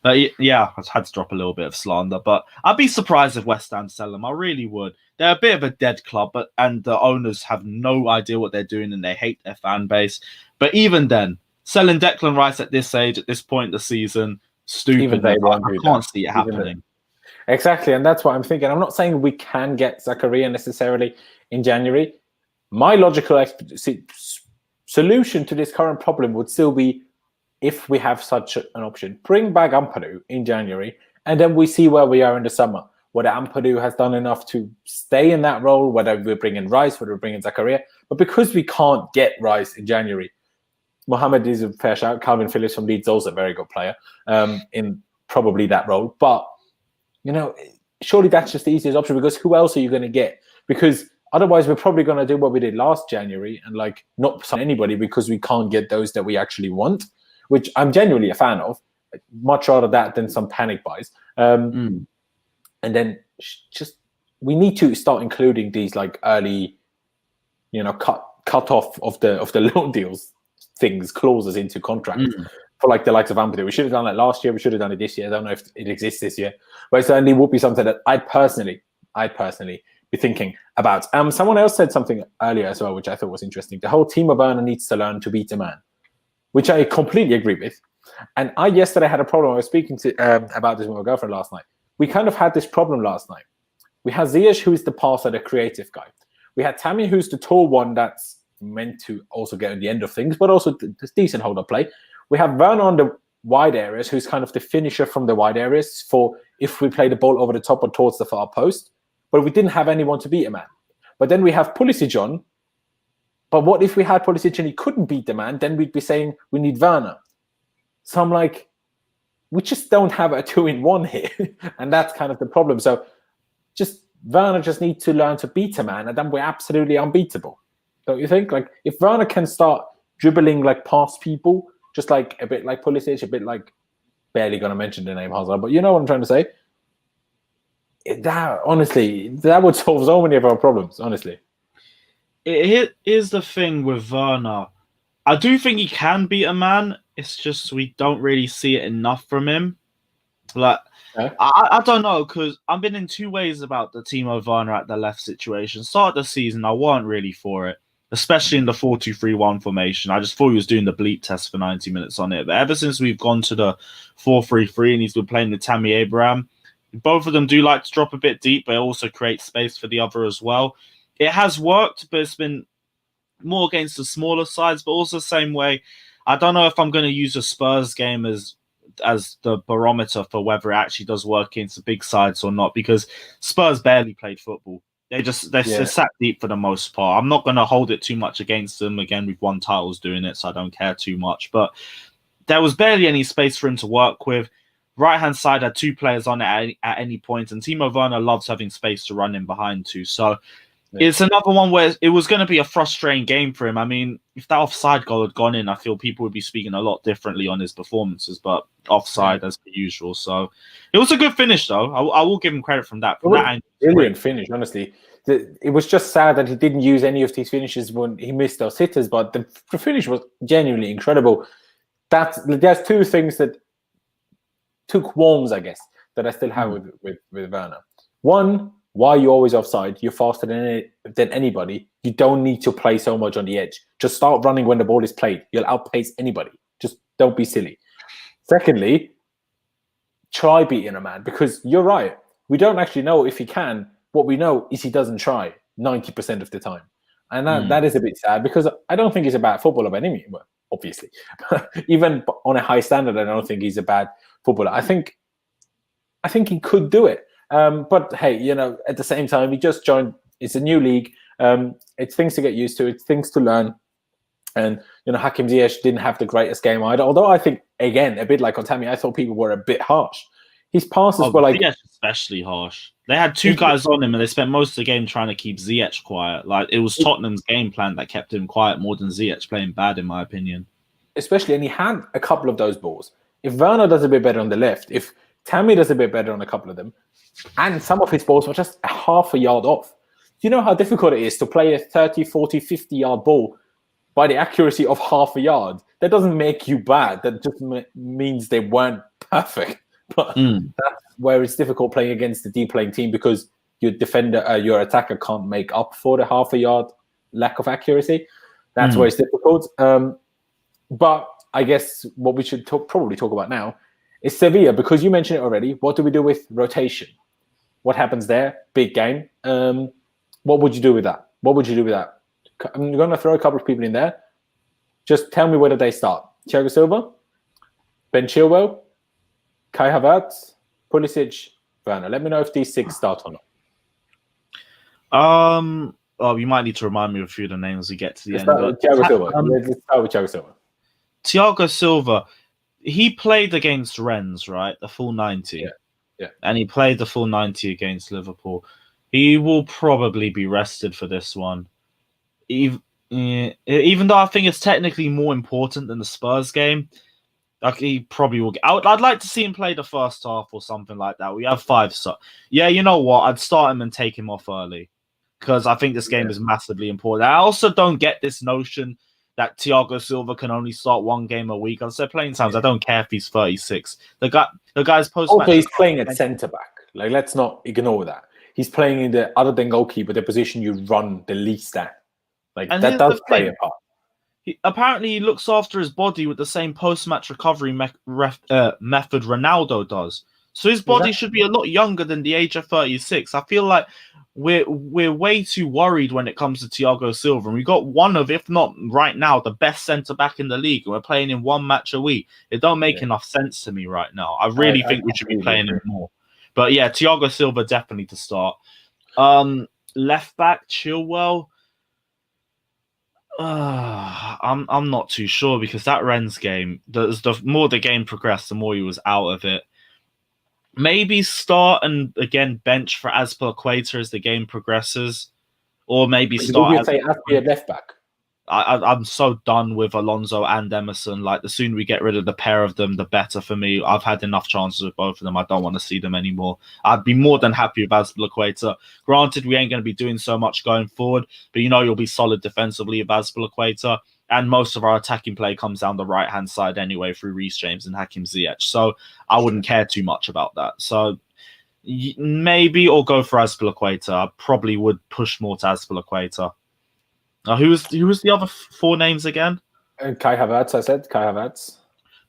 But yeah, I had to drop a little bit of slander, but I'd be surprised if West Ham sell them. I really would. They're a bit of a dead club, and the owners have no idea what they're doing, and they hate their fan base. But even then, selling Declan Rice at this age, at this point in the season, stupid. Even they won't I can't see it happening. Exactly, and that's what I'm thinking. I'm not saying we can get Zakaria necessarily in January. My logical solution to this current problem would still be, if we have such an option, bring back Ampadu in January, and then we see where we are in the summer. Whether Ampadu has done enough to stay in that role, whether we're bringing Rice, whether we're bringing Zakaria. But because we can't get Rice in January, Mohamed is a fair shout. Calvin Phillips from Leeds also a very good player in probably that role. But, surely that's just the easiest option, because who else are you going to get? Because otherwise we're probably going to do what we did last January and not sign anybody because we can't get those that we actually want, which I'm genuinely a fan of. Much rather that than some panic buys. And then we need to start including these early, cut off of the loan deals clauses into contracts for like the likes of Ampadu. We should have done it last year. We should have done it this year. I don't know if it exists this year, but it certainly would be something that I'd personally be thinking about. Someone else said something earlier as well, which I thought was interesting. The whole Timo Werner needs to learn to beat a man, which I completely agree with. And I yesterday had a problem. I was speaking to about this with my girlfriend last night. We kind of had this problem last night. We had Ziyech, who is the passer, the creative guy. We had Tammy, who's the tall one that's meant to also get at the end of things, but also this decent hold up play. We have Werner on the wide areas, who's kind of the finisher from the wide areas for if we play the ball over the top or towards the far post. But we didn't have anyone to beat a man. But then we have Pulisic on. But what if we had Pulisic and he couldn't beat the man? Then we'd be saying we need Werner. So I'm like, we just don't have a 2-in-1 here. And that's kind of the problem. So Werner just needs to learn to beat a man, and then we're absolutely unbeatable. Don't you think? Like, if Werner can start dribbling like past people, just like a bit like Pulisic, a bit like, barely going to mention the name Hazard, but you know what I'm trying to say? That would solve so many of our problems, honestly. It is the thing with Werner. I do think he can beat a man. It's just we don't really see it enough from him. Like, I don't know, because I've been in two ways about the Timo Werner at the left situation. Start of the season, I weren't really for it, especially in the 4-2-3-1 formation. I just thought he was doing the bleep test for 90 minutes on it. But ever since we've gone to the 4-3-3 and he's been playing with Tammy Abraham, both of them do like to drop a bit deep, but also create space for the other as well. It has worked, but it's been more against the smaller sides, but also the same way. I don't know if I'm going to use a Spurs game as the barometer for whether it actually does work against the big sides or not, because Spurs barely played football. They sat deep for the most part. I'm not going to hold it too much against them. Again, we've won titles doing it, so I don't care too much. But there was barely any space for him to work with. Right-hand side had two players on it at any point, and Timo Werner loves having space to run in behind too. So it's another one where it was going to be a frustrating game for him. I mean, if that offside goal had gone in, I feel people would be speaking a lot differently on his performances, but offside as per usual. So it was a good finish, though. I will give him credit from that. Brilliant finish, honestly. It was just sad that he didn't use any of these finishes when he missed those hitters, but the finish was genuinely incredible. There's two things that two qualms, I guess, that I still have with Werner. One, why are you always offside? You're faster than anybody. You don't need to play so much on the edge. Just start running when the ball is played. You'll outpace anybody. Just don't be silly. Secondly, try beating a man, because you're right. We don't actually know if he can. What we know is he doesn't try 90% of the time. And that is a bit sad, because I don't think he's a bad footballer by any means. Well, obviously. Even on a high standard, I don't think he's a bad footballer. I think he could do it. But hey, at the same time, he just joined. It's a new league. It's things to get used to. It's things to learn. And Hakim Ziyech didn't have the greatest game either. Although I think, again, a bit like on Tammy, I thought people were a bit harsh. His passes were like Ziyech especially harsh. They had two guys on him, and they spent most of the game trying to keep Ziyech quiet. Like, it was Tottenham's game plan that kept him quiet more than Ziyech playing bad, in my opinion. Especially, and he had a couple of those balls. If Werner does a bit better on the left, if Tammy does a bit better on a couple of them, and some of his balls were just a half a yard off. You know how difficult it is to play a 30, 40, 50-yard ball by the accuracy of half a yard? That doesn't make you bad. That just means they weren't perfect. But that's where it's difficult playing against the deep playing team, because your defender, your attacker can't make up for the half a yard lack of accuracy. That's where it's difficult. But I guess what we should probably talk about now is Sevilla, because you mentioned it already. What do we do with rotation? What happens there? Big game. What would you do with that? I'm going to throw a couple of people in there. Just tell me whether they start. Thiago Silva, Ben Chilwell, Kai Havertz, Pulisic, Werner. Let me know if these six start or not. You might need to remind me of a few of the names we get to the end. Thiago Silva. Let's start with Thiago Silva. Thiago Silva, he played against Rennes, right? The full 90. Yeah. And he played the full 90 against Liverpool. He will probably be rested for this one. Even though I think it's technically more important than the Spurs game, like, he probably will. I'd like to see him play the first half or something like that. We have 5, so yeah, you know what? I'd start him and take him off early, because I think this game is massively important. I also don't get this notion that Thiago Silva can only start one game a week. I said playing times. I don't care if he's 36. The guy's post. Also, he's playing at centre back. Like, let's not ignore that. He's playing in the, other than goalkeeper, the position you run the least at. Like, and that does play a part. Apparently, he looks after his body with the same post-match recovery method Ronaldo does. So his body should be a lot younger than the age of 36. I feel like we're way too worried when it comes to Thiago Silva. And we got one of, if not right now, the best centre-back in the league. And we're playing in one match a week. It don't make enough sense to me right now. I really think we should be playing him more. But yeah, Thiago Silva definitely to start. Left back, Chilwell. I'm not too sure because that Rennes game, the more the game progressed, the more he was out of it. Maybe start and again bench for Azpilicueta as the game progresses, or maybe start. Would you say Azpilicueta left back? I'm so done with Alonso and Emerson. Like, the sooner we get rid of the pair of them, the better for me. I've had enough chances with both of them. I don't want to see them anymore. I'd be more than happy with Azpilicueta. Granted, we ain't going to be doing so much going forward, but you'll be solid defensively with Azpilicueta. And most of our attacking play comes down the right-hand side anyway through Reece James and Hakim Ziyech. So I wouldn't care too much about that. So maybe, or go for Azpilicueta. I probably would push more to Azpilicueta. Who was the other four names again? Kai Havertz, I said. Kai Havertz.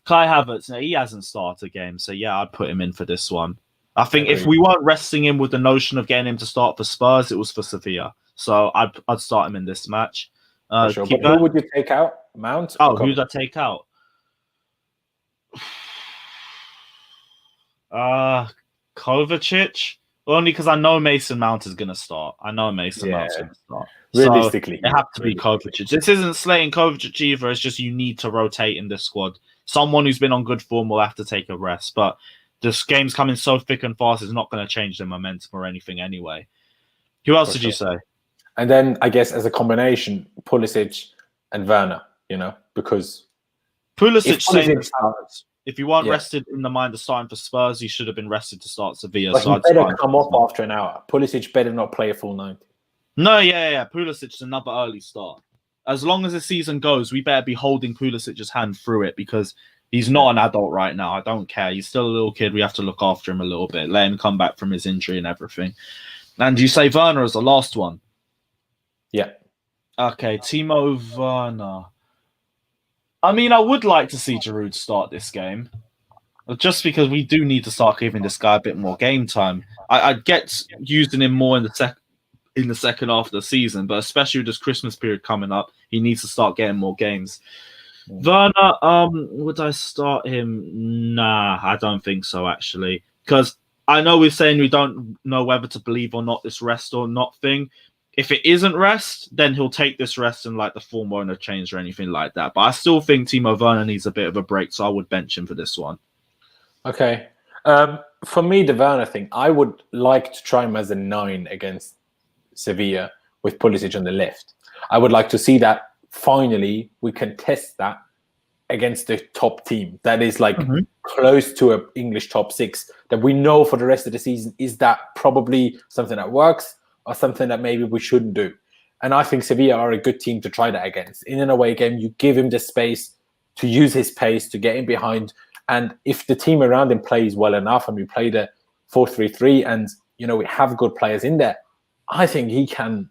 Kai Havertz. No, he hasn't started a game. So yeah, I'd put him in for this one. I think if we weren't resting him with the notion of getting him to start for Spurs, it was for Sevilla. So I'd start him in this match. Sure. But who would you take out? Mount? Who'd I take out? Kovacic. Only because I know Mason Mount is going to start. Mount's going to start. Realistically. So it have to be Kovacic. This isn't slaying Kovacic either. It's just you need to rotate in this squad. Someone who's been on good form will have to take a rest. But this game's coming so thick and fast, it's not going to change the momentum or anything anyway. Who else did you say? And then, I guess, as a combination, Pulisic and Werner, because... Pulisic saying if you weren't rested in the mind of starting for Spurs, you should have been rested to start Sevilla. But he better come off after an hour. Pulisic better not play a full 90. No, yeah. Pulisic's another early start. As long as the season goes, we better be holding Pulisic's hand through it because he's not an adult right now. I don't care. He's still a little kid. We have to look after him a little bit. Let him come back from his injury and everything. And you say Werner as the last one? Yeah. Okay, Timo Werner. I mean, I would like to see Giroud start this game, just because we do need to start giving this guy a bit more game time. I'd get using him more in the second half of the season, but especially with this Christmas period coming up, he needs to start getting more games. Werner, would I start him? Nah, I don't think so, actually. Because I know we're saying we don't know whether to believe or not this rest or not thing. If it isn't rest, then he'll take this rest and the form won't have changed or anything like that. But I still think Timo Werner needs a bit of a break, so I would bench him for this one. Okay. For me, the Werner thing, I would like to try him as a 9 against Sevilla with Pulisic on the left. I would like to see that finally we can test that against the top team that is close to an English top 6 that we know for the rest of the season. Is that probably something that works or something that maybe we shouldn't do? And I think Sevilla are a good team to try that against. In an away game, you give him the space to use his pace, to get in behind. And if the team around him plays well enough and we play the 4-3-3 and, we have good players in there, I think he can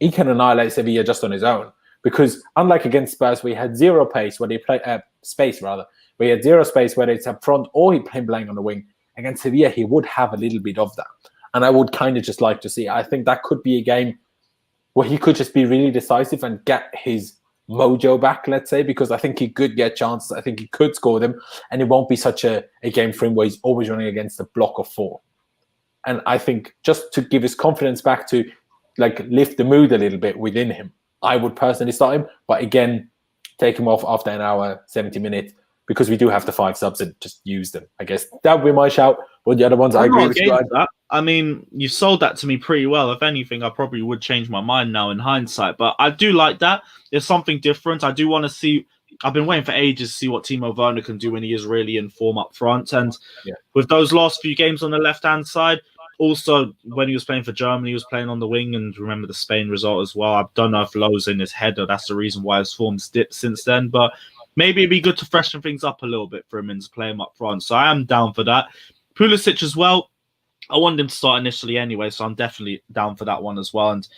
annihilate Sevilla just on his own. Because unlike against Spurs, we had zero pace where they play space rather. We had zero space whether it's up front or he playing on the wing. Against Sevilla, he would have a little bit of that. And I would kind of just like to see. I think that could be a game where he could just be really decisive and get his mojo back, let's say, because I think he could get chances. I think he could score them. And it won't be such a game for him where he's always running against a block of 4. And I think just to give his confidence back to lift the mood a little bit within him, I would personally start him. But again, take him off after an hour, 70 minutes, because we do have the 5 subs and just use them. I guess that would be my shout. But the other ones, I agree with you. I mean, you sold that to me pretty well. If anything, I probably would change my mind now in hindsight. But I do like that. There's something different. I do want to see. I've been waiting for ages to see what Timo Werner can do when he is really in form up front. And with those last few games on the left-hand side, Also, when he was playing for Germany, he was playing on the wing, and remember the Spain result as well. I don't know if Lowe's in his head, or that's the reason why his form's dipped since then. But maybe it'd be good to freshen things up a little bit for him and to play him up front. So I am down for that. Pulisic as well. I wanted him to start initially anyway, so I'm definitely down for that one as well. And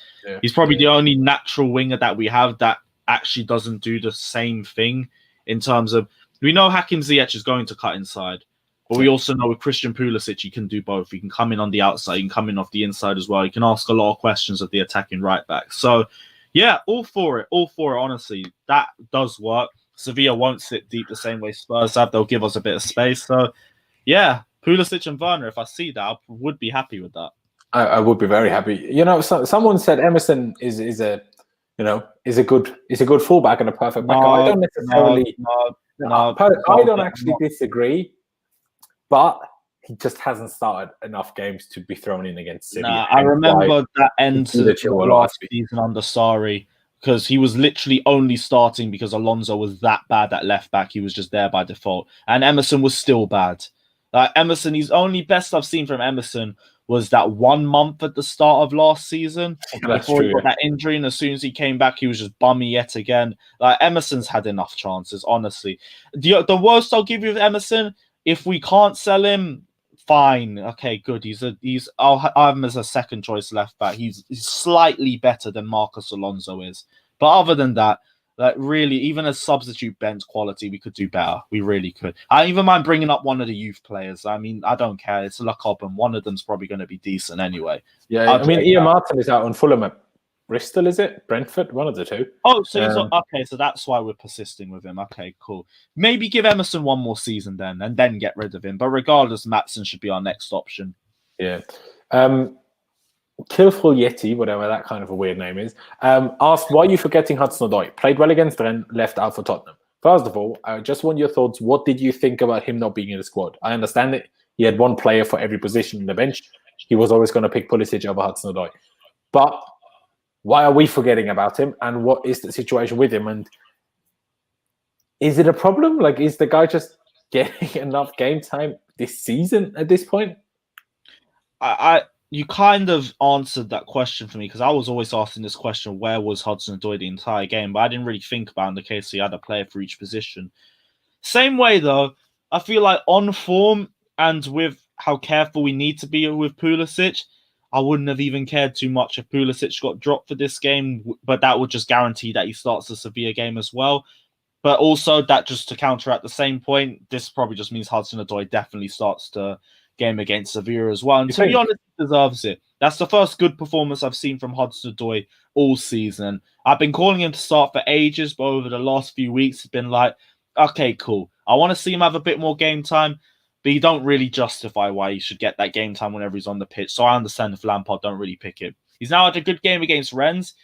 he's probably the only natural winger that we have that actually doesn't do the same thing in terms of, we know Hakim Ziyech is going to cut inside, but we also know with Christian Pulisic, he can do both. He can come in on the outside, he can come in off the inside as well. He can ask a lot of questions of the attacking right back. So yeah, all for it, honestly. That does work. Sevilla won't sit deep the same way Spurs have. They'll give us a bit of space. So yeah, Pulisic and Werner, if I see that, I would be happy with that. I would be very happy. Someone said Emerson is a good fullback and a perfect back. I don't necessarily. I don't actually disagree, but he just hasn't started enough games to be thrown in against Sevilla. I remember that end to the last season under Sarri, because he was literally only starting because Alonso was that bad at left back. He was just there by default, and Emerson was still bad. Emerson, his only best I've seen from Emerson was that 1 month at the start of last season before he got that injury, and as soon as he came back, he was just bummy yet again. Emerson's had enough chances, honestly. The worst I'll give you with Emerson, if we can't sell him, fine, okay, good. I'll have him as a second choice left back. He's slightly better than Marcos Alonso is, but other than that, really, even as substitute bench quality, we could do better. We really could. I don't even mind bringing up one of the youth players. I mean, I don't care. It's La Cobb, and one of them's probably going to be decent anyway. Yeah, Ian Martin is out on Fulham at Bristol, is it? Brentford? One of the two. Oh, so okay, so that's why we're persisting with him. Okay, cool. Maybe give Emerson one more season then, and then get rid of him. But regardless, Maatsen should be our next option. Yeah. Killful Yeti, whatever that kind of a weird name is, asked, why are you forgetting Hudson-Odoi? Played well against Rennes, left out for Tottenham. First of all, I just want your thoughts. What did you think about him not being in the squad? I understand that he had one player for every position in the bench. He was always going to pick Pulisic over Hudson-Odoi. But why are we forgetting about him? And what is the situation with him? And is it a problem? Is the guy just getting enough game time this season at this point? You kind of answered that question for me, because I was always asking this question, where was Hudson-Odoi the entire game? But I didn't really think about it in the case he had a player for each position. Same way, though, I feel like on form and with how careful we need to be with Pulisic, I wouldn't have even cared too much if Pulisic got dropped for this game, but that would just guarantee that he starts the Sevilla game as well. But also, that just to counteract the same point, this probably just means Hudson-Odoi definitely starts the game against Sevilla as well. And to be honest, he deserves it. That's the first good performance I've seen from Hudson-Odoi all season. I've been calling him to start for ages, but over the last few weeks, it's been like, okay, cool. I want to see him have a bit more game time, but you don't really justify why he should get that game time whenever he's on the pitch. So I understand if Lampard don't really pick him. He's now had a good game against Rennes.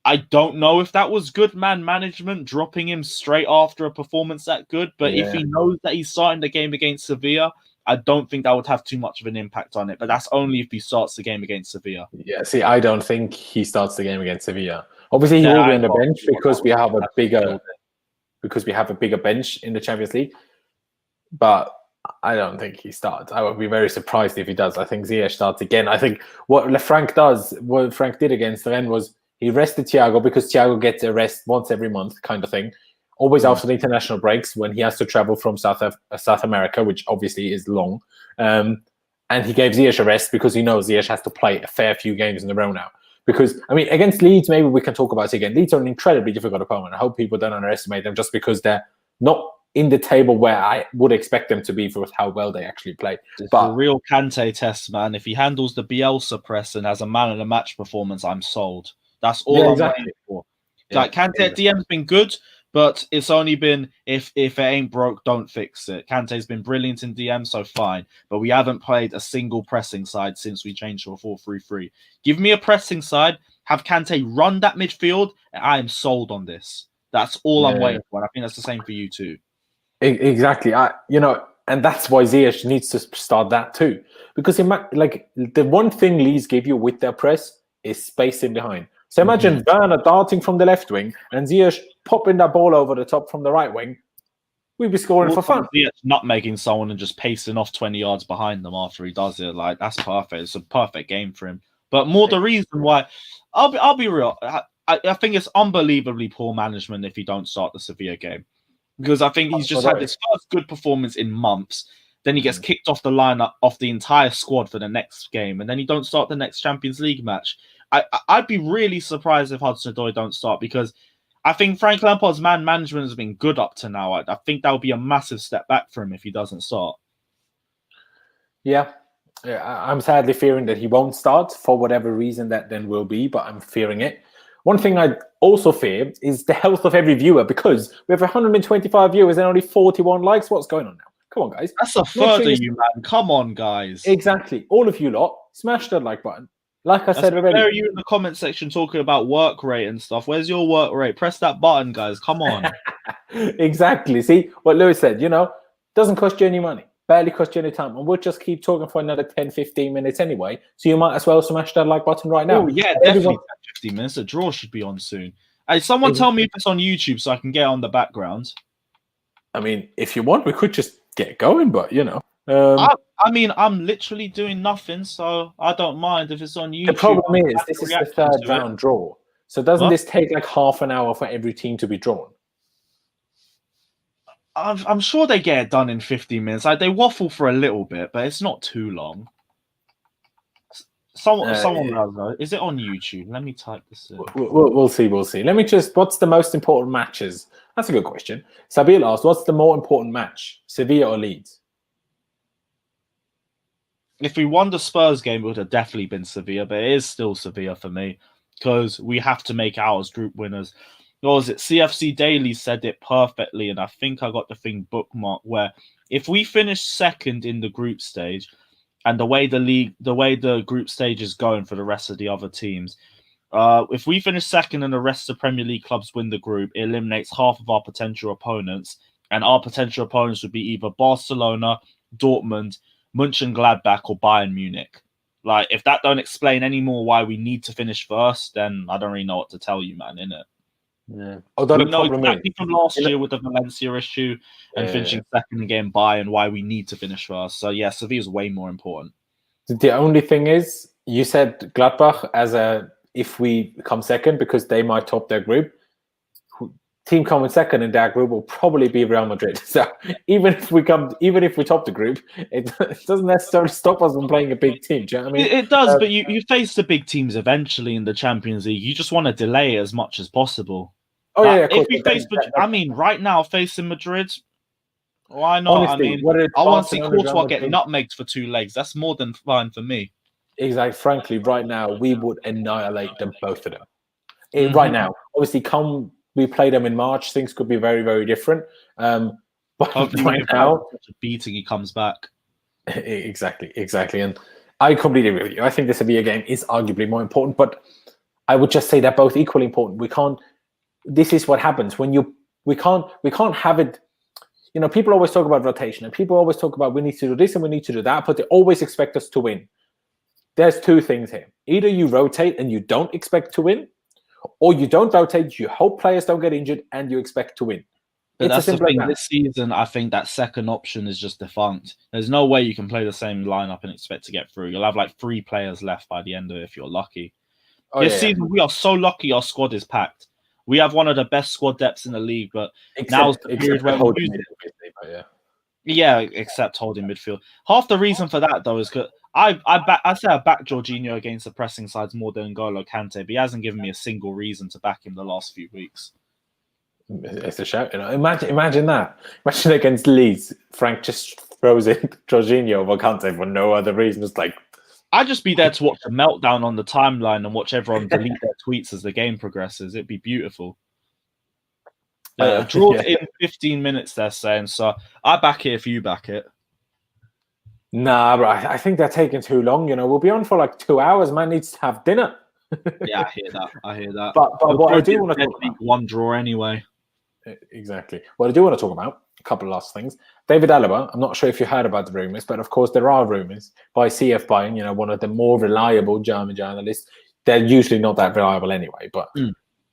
I don't know if that was good man management, dropping him straight after a performance that good, but if he knows that he's starting the game against Sevilla, I don't think that would have too much of an impact on it, but that's only if he starts the game against Sevilla. Yeah, see, I don't think he starts the game against Sevilla. Obviously, he will be on the bench because we have a bigger bench in the Champions League, but I don't think he starts. I would be very surprised if he does. I think Ziyech starts again. I think what Frank did against Rennes was he rested Thiago because Thiago gets a rest once every month kind of thing. Always after the international breaks when he has to travel from South America, which obviously is long. And he gave Ziyech a rest because he knows Ziyech has to play a fair few games in a row now. Because, I mean, against Leeds, maybe we can talk about it again. Leeds are an incredibly difficult opponent. I hope people don't underestimate them just because they're not in the table where I would expect them to be for how well they actually play. It's a real Kante test, man. If he handles the Bielsa press and has a man of the match performance, I'm sold. That's all I'm waiting for. Kante at DM's been good, but it's only been if it ain't broke, don't fix it. Kante's been brilliant in DM, so fine. But we haven't played a single pressing side since we changed to a 4-3-3. Give me a pressing side, have Kante run that midfield, and I am sold on this. That's all I'm waiting for. And I think that's the same for you too. Exactly. And that's why Ziyech needs to start that too. Because the one thing Leeds give you with their press is space in behind. So imagine Werner darting from the left wing and Ziyech popping that ball over the top from the right wing. we'd be scoring for fun. Not making someone and just pacing off 20 yards behind them after he does it. Like, that's perfect. It's a perfect game for him. But more the reason why, I'll be real. I think it's unbelievably poor management if you don't start the Sevilla game. Because I think he's just had his first good performance in months. Then he gets kicked off the lineup off the entire squad for the next game. And then he don't start the next Champions League match. I'd be really surprised if Hudson-Odoi don't start, because I think Frank Lampard's man management has been good up to now. I think that would be a massive step back for him if he doesn't start. Yeah, I'm sadly fearing that he won't start for whatever reason that then will be, but I'm fearing it. One thing I also fear is the health of every viewer, because we have 125 viewers and only 41 likes. What's going on now? Come on, guys. That's a third of you, man. Come on, guys. Exactly. All of you lot, smash that like button. Like I said already. Where are you in the comment section talking about work rate and stuff? Where's your work rate? Press that button, guys. Come on. Exactly. See what Lewis said, doesn't cost you any money. Barely cost you any time. And we'll just keep talking for another 10, 15 minutes anyway. So you might as well smash that like button right now. Oh, yeah, definitely 10, 15 minutes. A draw should be on soon. Hey, someone tell me if it's on YouTube so I can get on the background. I mean, if you want, we could just get going, but, I mean, I'm literally doing nothing, so I don't mind if it's on YouTube. The problem is, this is the third round draw. So doesn't this take like half an hour for every team to be drawn? I'm sure they get it done in 15 minutes. Like, they waffle for a little bit, but it's not too long. Someone else knows. Is it on YouTube? Let me type this in. We'll see. Let me just, what's the most important matches? That's a good question. Sabil asked, what's the more important match, Sevilla or Leeds? If we won the Spurs game, it would have definitely been Sevilla, but it is still Sevilla for me, because we have to make ours group winners. What was it? CFC Daily said it perfectly, and I think I got the thing bookmarked, where if we finish second in the group stage, and the way the group stage is going for the rest of the other teams, if we finish second and the rest of the Premier League clubs win the group, it eliminates half of our potential opponents, and our potential opponents would be either Barcelona, Dortmund, Mönchengladbach, or Bayern Munich. Like, if that don't explain any more why we need to finish first, then I don't really know what to tell you, man, innit? Yeah. Although we know exactly from last year with the Valencia issue and finishing second again Bayern why we need to finish first. So yeah, Sevilla's way more important. The only thing is, you said Gladbach as if we come second, because they might top their group. Team coming second in that group will probably be Real Madrid. So even if we top the group, it doesn't necessarily stop us from playing a big team. Do you know what I mean? It does, but you face the big teams eventually in the Champions League. You just want to delay it as much as possible. Oh, yeah, if we face, right now facing Madrid, why not? Honestly, I want to see Courtois get nutmegged for 2 legs. That's more than fine for me. Exactly. Frankly, right now we would annihilate them, both of them. Right now, obviously, come we play them in March, things could be very, very different. But right now, such a beating, he comes back. Exactly, and I completely agree with you. I think the Sevilla game is arguably more important, but I would just say they're both equally important. We can't. This is what happens when we can't have it. People always talk about rotation, and people always talk about we need to do this and we need to do that, but they always expect us to win. There's 2 things here. Either you rotate and you don't expect to win, or you don't rotate, you hope players don't get injured, and you expect to win. But that's the thing. This season, I think that second option is just defunct. There's no way you can play the same lineup and expect to get through. You'll have like 3 players left by the end of it if you're lucky. This season, we are so lucky our squad is packed. We have one of the best squad depths in the league, but now's the period where we use it. Yeah, except holding midfield. Half the reason for that, though, is because I say I back Jorginho against the pressing sides more than N'Golo Kante, but he hasn't given me a single reason to back him the last few weeks. It's a shout. Imagine that. Imagine against Leeds, Frank just throws in Jorginho over Kante for no other reason. It's like, I'd just be there to watch the meltdown on the timeline and watch everyone delete their tweets as the game progresses. It'd be beautiful. Draws in 15 minutes, they're saying. So I back it if you back it. Nah, but I think they're taking too long. We'll be on for like 2 hours. Man needs to have dinner. Yeah, I hear that. But what I do want to talk about, 1 draw anyway. Exactly. What I do want to talk about, a couple of last things. David Alaba, I'm not sure if you heard about the rumours, but of course there are rumours by CF Bayern, one of the more reliable German journalists. They're usually not that reliable anyway, but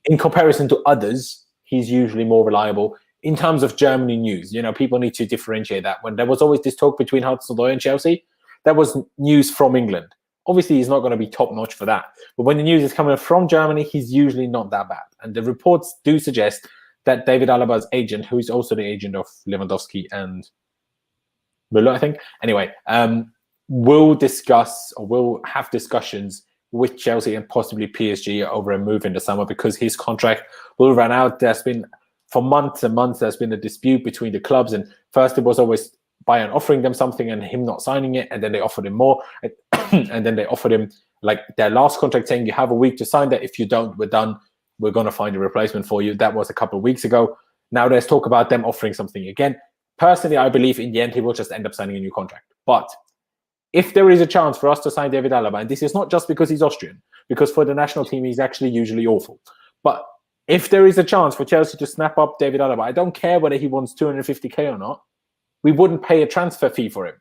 in comparison to others, he's usually more reliable. in terms of Germany news, people need to differentiate that. When there was always this talk between Hudson-Odoi and Chelsea, that was news from England. Obviously, he's not going to be top-notch for that. But when the news is coming from Germany, he's usually not that bad. And the reports do suggest that David Alaba's agent, who is also the agent of Lewandowski and Müller, I think, anyway, will have discussions with Chelsea and possibly PSG over a move in the summer, because his contract will run out. There's been, for months and months, there's been a dispute between the clubs. And first it was always Bayern offering them something and him not signing it. And then they offered him more. And then they offered him like their last contract, saying you have a week to sign that. If you don't, we're done. We're going to find a replacement for you. That was a couple of weeks ago. Now there's talk about them offering something again. Personally, I believe in the end he will just end up signing a new contract. But if there is a chance for us to sign David Alaba, and this is not just because he's Austrian, because for the national team he's actually usually awful. But if there is a chance for Chelsea to snap up David Alaba, I don't care whether he wants 250k or not, we wouldn't pay a transfer fee for him.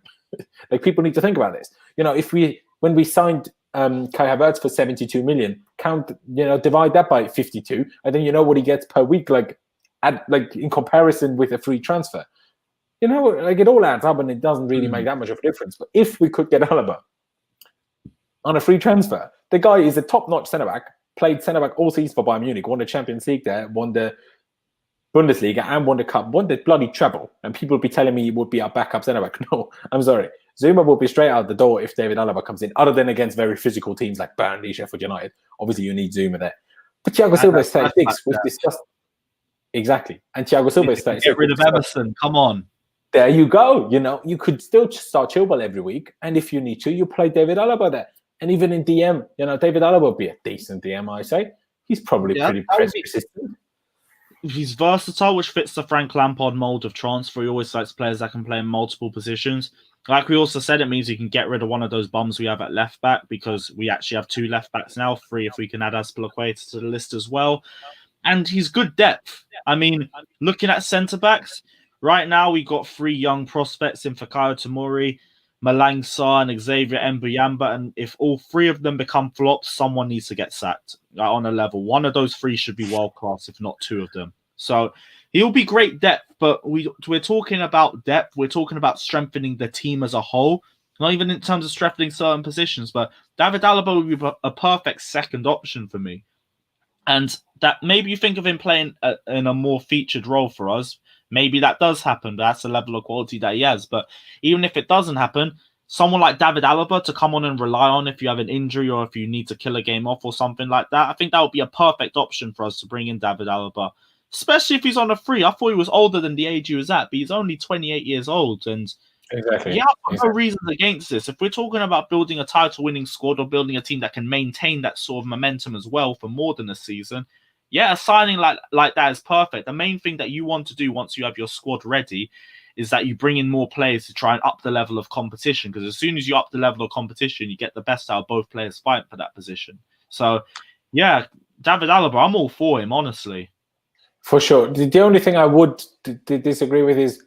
Like, people need to think about this. When we signed Kai Havertz for 72 million, divide that by 52, and then you know what he gets per week, in comparison with a free transfer. It all adds up, and it doesn't really make that much of a difference. But if we could get Alaba on a free transfer, the guy is a top-notch centre-back, played centre-back all season for Bayern Munich, won the Champions League there, won the Bundesliga, and won the Cup, won the bloody treble. And people would be telling me he would be our backup centre-back. No, I'm sorry. Zuma will be straight out the door if David Alaba comes in, other than against very physical teams like Burnley, Sheffield United. Obviously, you need Zuma there. But Thiago Silva is 36. We've discussed. Exactly. And Thiago Silva is 36. Get rid of Emerson. Come on. There you go. You could still start Chilwell every week. And if you need to, you play David Alaba there. And even in DM, David Alaba would be a decent DM, I say. He's probably pretty press resistant. He's versatile, which fits the Frank Lampard mold of transfer. He always likes players that can play in multiple positions. Like we also said, it means we can get rid of one of those bums we have at left back, because we actually have 2 left backs now, 3 if we can add Azpilicueta to the list as well. And he's good depth. I mean, looking at centre backs, right now we got 3 young prospects in Fikayo Tomori, Malang Sarr, and Xavier Mbuyamba. And if all 3 of them become flops, someone needs to get sacked on a level. One of those 3 should be world class, if not 2 of them. So he'll be great depth, but we're talking about depth. We're talking about strengthening the team as a whole, not even in terms of strengthening certain positions. But David Alaba would be a perfect second option for me. And that maybe you think of him playing in a more featured role for us. Maybe that does happen. That's the level of quality that he has. But even if it doesn't happen, someone like David Alaba to come on and rely on if you have an injury or if you need to kill a game off or something like that, I think that would be a perfect option for us to bring in David Alaba. Especially if he's on a free. I thought he was older than the age he was at, but he's only 28 years old. And exactly. I've got no reasons against this. If we're talking about building a title-winning squad or building a team that can maintain that sort of momentum as well for more than a season, a signing like that is perfect. The main thing that you want to do once you have your squad ready is that you bring in more players to try and up the level of competition. Because as soon as you up the level of competition, you get the best out of both players fighting for that position. So, David Alaba, I'm all for him, honestly. For sure. The only thing I would disagree with is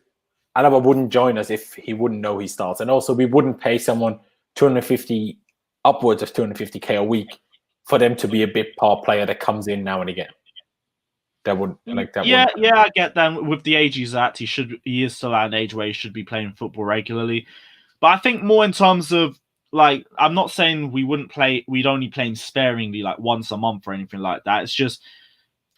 Alaba wouldn't join us if he wouldn't know he starts. And also, we wouldn't pay someone 250, upwards of 250k a week for them to be a bit part player that comes in now and again. That would like that. Yeah, I get that. With the age he's at, he is still at an age where he should be playing football regularly. But I think more in terms of I'm not saying we'd only play him sparingly like once a month or anything like that. It's just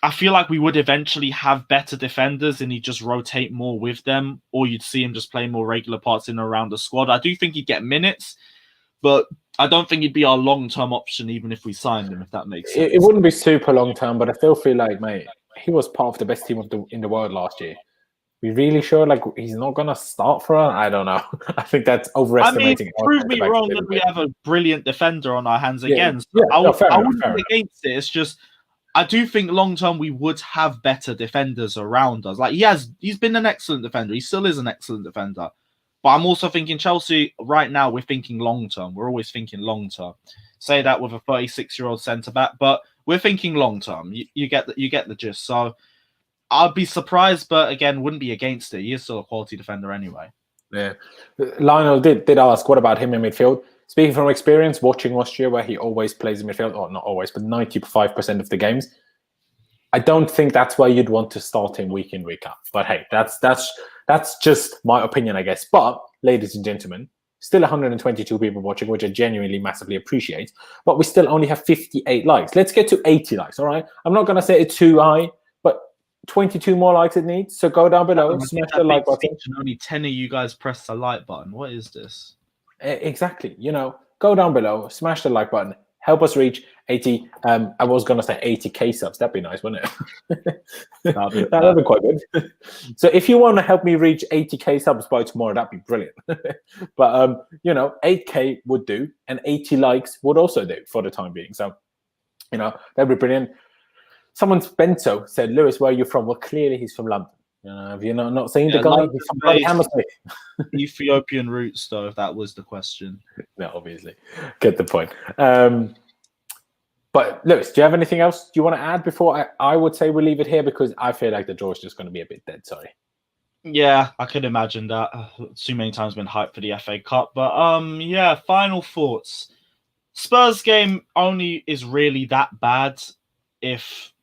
I feel like we would eventually have better defenders and he'd just rotate more with them, or you'd see him just playing more regular parts in and around the squad. I do think he'd get minutes, but I don't think he'd be our long-term option even if we signed him, if that makes sense. It wouldn't be super long-term, but I still feel like, mate, he was part of the best team in the world last year. We really sure he's not going to start for us? I don't know. I think that's overestimating. Prove me wrong that we have a brilliant defender on our hands again. So I wouldn't be against it. It's just I do think long-term we would have better defenders around us. He's been an excellent defender. He still is an excellent defender. But I'm also thinking Chelsea right now, we're thinking long-term. We're always thinking long-term. Say that with a 36-year-old centre-back, but we're thinking long-term. You get the gist. So I'd be surprised, but again, wouldn't be against it. He is still a quality defender anyway. Yeah. Lionel did ask, what about him in midfield? Speaking from experience, watching Austria, where he always plays in midfield, or not always, but 95% of the games, I don't think that's where you'd want to start him week in, week out. But hey, that's just my opinion, I guess. But ladies and gentlemen, still 122 people watching, which I genuinely massively appreciate. But we still only have 58 likes. Let's get to 80 likes, all right? I'm not going to say it's too high, but 22 more likes it needs. So go down below, smash the like button. Only 10 of you guys press the like button. What is this? Exactly. Go down below, smash the like button. Help us reach 80. I was going to say 80k subs. That'd be nice, wouldn't it? That'd be quite good. So if you want to help me reach 80k subs by tomorrow, that'd be brilliant. But 8k would do, and 80 likes would also do for the time being. So that'd be brilliant. Someone's Bento said, Lewis, where are you from? Well, clearly he's from London. Have you not seen the guy? He's from Hammersmith. Ethiopian roots, though, if that was the question. No, obviously. Get the point. But Lewis, do you have anything else you want to add before I would say we'll leave it here, because I feel like the draw's just going to be a bit dead. Sorry. Yeah, I could imagine that. Too many times been hyped for the FA Cup. But final thoughts. Spurs game only is really that bad if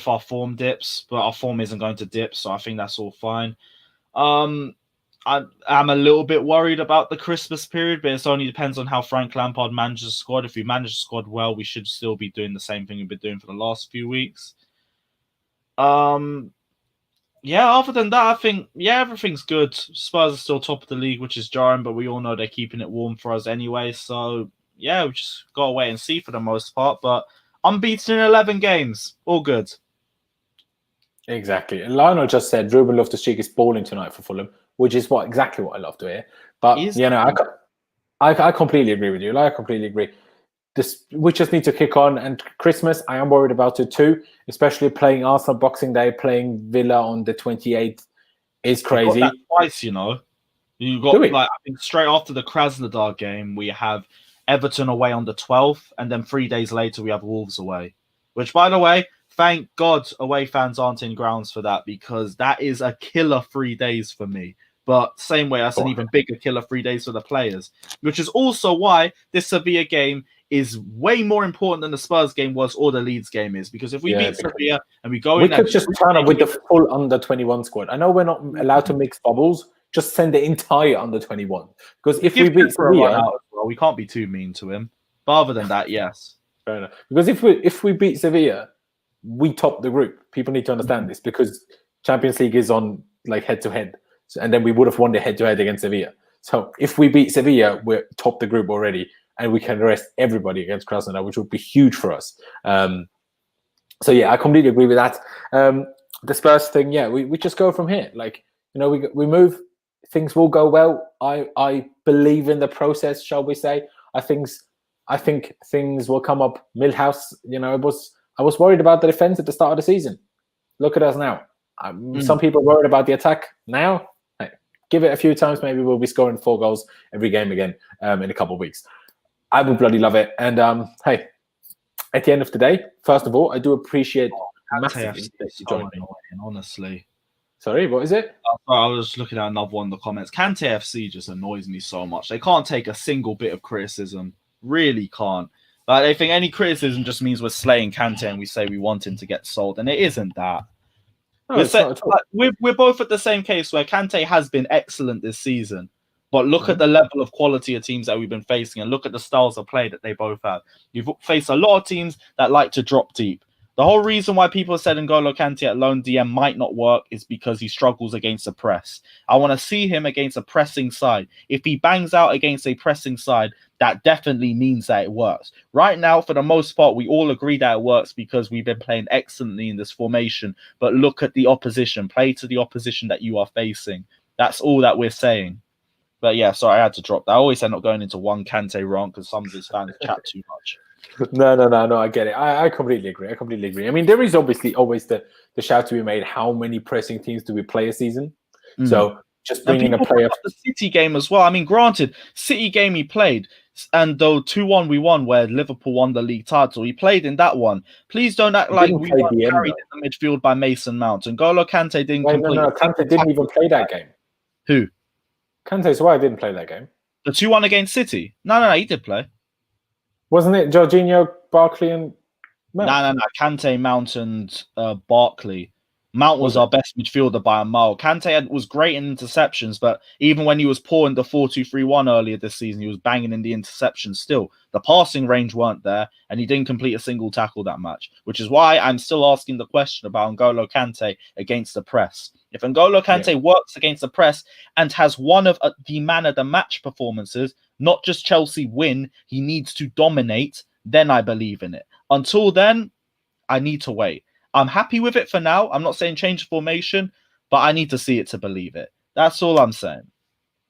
our form dips, but our form isn't going to dip, so I think that's all fine. I'm a little bit worried about the Christmas period, but it only depends on how Frank Lampard manages the squad. If we manage the squad well, we should still be doing the same thing we've been doing for the last few weeks. Other than that, I think, everything's good. Spurs are still top of the league, which is jarring, but we all know they're keeping it warm for us anyway. So, we just got to wait and see for the most part. But unbeaten in 11 games. All good. Exactly. And Lionel just said Ruben Loftus-Cheek is balling tonight for Fulham, which is exactly what I love to hear. But, I completely agree with you. I completely agree. We just need to kick on. And Christmas, I am worried about it too, especially playing Arsenal Boxing Day, playing Villa on the 28th is crazy. Got that twice, You got, I think straight after the Krasnodar game, we have Everton away on the 12th, and then 3 days later we have Wolves away. Which, by the way, thank God away fans aren't in grounds for that, because that is a killer 3 days for me. But same way, that's an even bigger killer 3 days for the players. Which is also why this Sevilla game is way more important than the Spurs game was or the Leeds game is. Because if we beat Sevilla and we go in... We could just turn up with the full under-21 squad. I know we're not allowed to mix bubbles. Just send the entire under-21. Because if we beat Sevilla... we can't be too mean to him. But other than that, yes. Fair enough. Because if we beat Sevilla, we top the group. People need to understand this, because Champions League is on head-to-head. And then we would have won the head-to-head against Sevilla. So if we beat Sevilla, we're top the group already, and we can rest everybody against Krasnodar, which would be huge for us. I completely agree with that. The Spurs thing, we just go from here. We move. Things will go well. I believe in the process, shall we say. I think things will come up. Millhouse, I was worried about the defense at the start of the season. Look at us now. Some people worried about the attack. Now, give it a few times, maybe we'll be scoring 4 goals every game again in a couple of weeks. I would bloody love it. And at the end of the day, first of all, I do appreciate massively that you joined me. Honestly. Sorry, what is it? I was looking at another one of the comments. Kante FC just annoys me so much. They can't take a single bit of criticism. Really can't. They think any criticism just means we're slaying Kante and we say we want him to get sold. And it isn't that. No, we're both at the same case where Kante has been excellent this season. But look at the level of quality of teams that we've been facing, and look at the styles of play that they both have. You've faced a lot of teams that like to drop deep. The whole reason why people said N'Golo Kante at lone DM might not work is because he struggles against the press. I want to see him against a pressing side. If he bangs out against a pressing side, that definitely means that it works. Right now, for the most part, we all agree that it works because we've been playing excellently in this formation. But look at the opposition. Play to the opposition that you are facing. That's all that we're saying. But yeah, sorry, I had to drop that. I always end up going into one Kante wrong because some of his fans chat too much. No, I get it. I completely agree. I mean, there is obviously always the shout to be made, how many pressing teams do we play a season? So just bringing a player... The City game as well. I mean, granted, City game he played, and though 2-1 we won, where Liverpool won the league title, he played in that one. Please don't act like we were carried in the midfield by Mason Mount. And N'Golo Kante didn't complete... No, Kante didn't even play that game. Who? Kante's why I didn't play that game. The 2-1 against City? No, he did play. Wasn't it Jorginho, Barkley, and No. Kante, Mount, and Barkley. Mount was our best midfielder by a mile. Kante was great in interceptions, but even when he was poor in the 4-2-3-1 earlier this season, he was banging in the interceptions still. The passing range weren't there, and he didn't complete a single tackle that match, which is why I'm still asking the question about N'Golo Kante against the press. If N'Golo Kante works against the press and has one of the man of the match performances, not just Chelsea win, he needs to dominate, then I believe in it. Until then, I need to wait. I'm happy with it for now. I'm not saying change formation, but I need to see it to believe it. That's all I'm saying.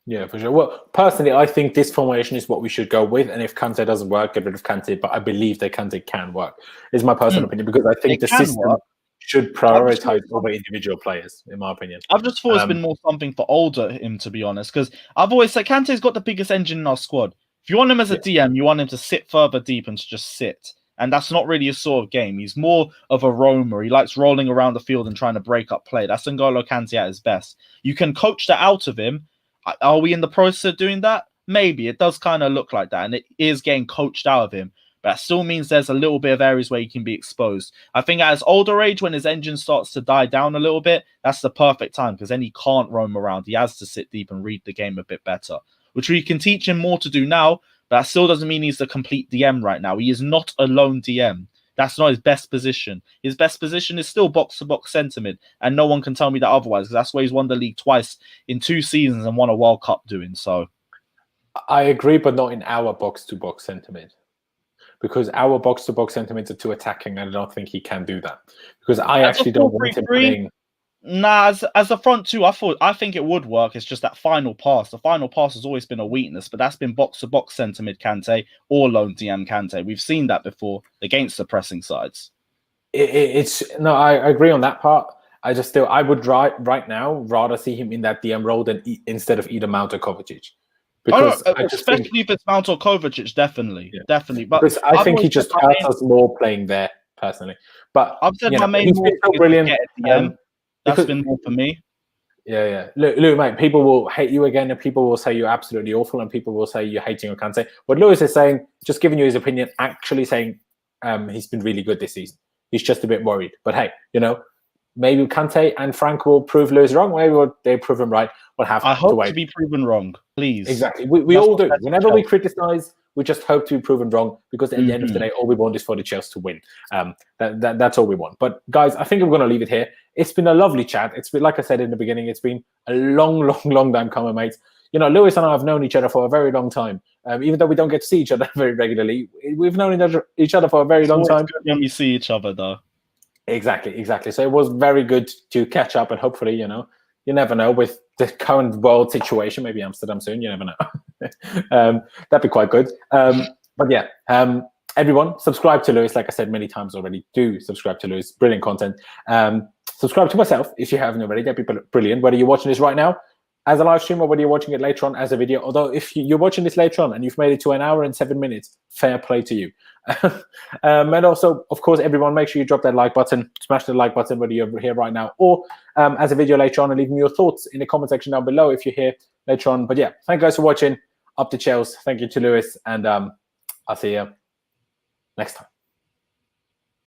Yeah, for sure. Well, personally, I think this formation is what we should go with. And if Kante doesn't work, get rid of Kante. But I believe that Kante can work, is my personal opinion, because I think the system should prioritize over individual players, in my opinion. I've just thought it's been more something for older him, to be honest, because I've always said Kante's got the biggest engine in our squad. If you want him as a DM, you want him to sit further deep and to just sit. And that's not really his sort of game. He's more of a roamer. He likes rolling around the field and trying to break up play. That's N'Golo Kante at his best. You can coach that out of him. Are we in the process of doing that? Maybe. It does kind of look like that. And it is getting coached out of him. But that still means there's a little bit of areas where he can be exposed. I think at his older age, when his engine starts to die down a little bit, that's the perfect time, because then he can't roam around. He has to sit deep and read the game a bit better, which we can teach him more to do now. But that still doesn't mean he's a complete DM right now. He is not a lone DM. That's not his best position. His best position is still box-to-box centre mid, and no one can tell me that otherwise, because that's where he's won the league twice in 2 seasons and won a World Cup doing so. I agree, but not in our box-to-box centre mid, because our box-to-box centre mids are too attacking, and I don't think he can do that. Because I actually don't want him playing. Nah, as a front two, I think it would work. It's just that final pass. The final pass has always been a weakness, but that's been box-to-box centre mid Kante or lone DM Kante. We've seen that before against the pressing sides. I agree on that part. I would right now rather see him in that DM role than instead of either Mount or Kovacic. Because especially if it's Mount or Kovacic, definitely. But because I think he just helps us more playing there personally. But I've said my main so brilliant. That's been more for me. Yeah. Look, mate, people will hate you again, and people will say you're absolutely awful, and people will say you're hating on Kante. What Lewis is saying, just giving you his opinion, actually saying he's been really good this season. He's just a bit worried. But hey, maybe Kante and Frank will prove Lewis wrong. Maybe they prove him right. We'll have I hope to wait. to be proven wrong, please. Exactly. We all do. Whenever we criticize, we just hope to be proven wrong, because at the end of the day, all we want is for the Chelsea to win. That's all we want. But guys, I think I'm going to leave it here. It's been a lovely chat. It's been, like I said in the beginning, it's been a long time coming, mates. Lewis and I have known each other for a very long time. Even though we don't get to see each other very regularly, we've known each other for a very long time. Good when we see each other, though. Exactly. So it was very good to catch up, and hopefully, you never know, with the current world situation, maybe Amsterdam soon, you never know. That'd be quite good. But yeah, everyone, subscribe to Lewis. Like I said many times already, do subscribe to Lewis. Brilliant content. Subscribe to myself if you haven't already. That'd be brilliant. Whether you're watching this right now as a live stream or whether you're watching it later on as a video. Although if you're watching this later on and you've made it to 1 hour and 7 minutes, fair play to you. And also, of course, everyone, make sure you drop that like button, smash the like button, whether you're here right now or as a video later on, and leave me your thoughts in the comment section down below if you're here later on. But yeah, thank you guys for watching. Up to Chelsea. Thank you to Lewis, and I'll see you next time.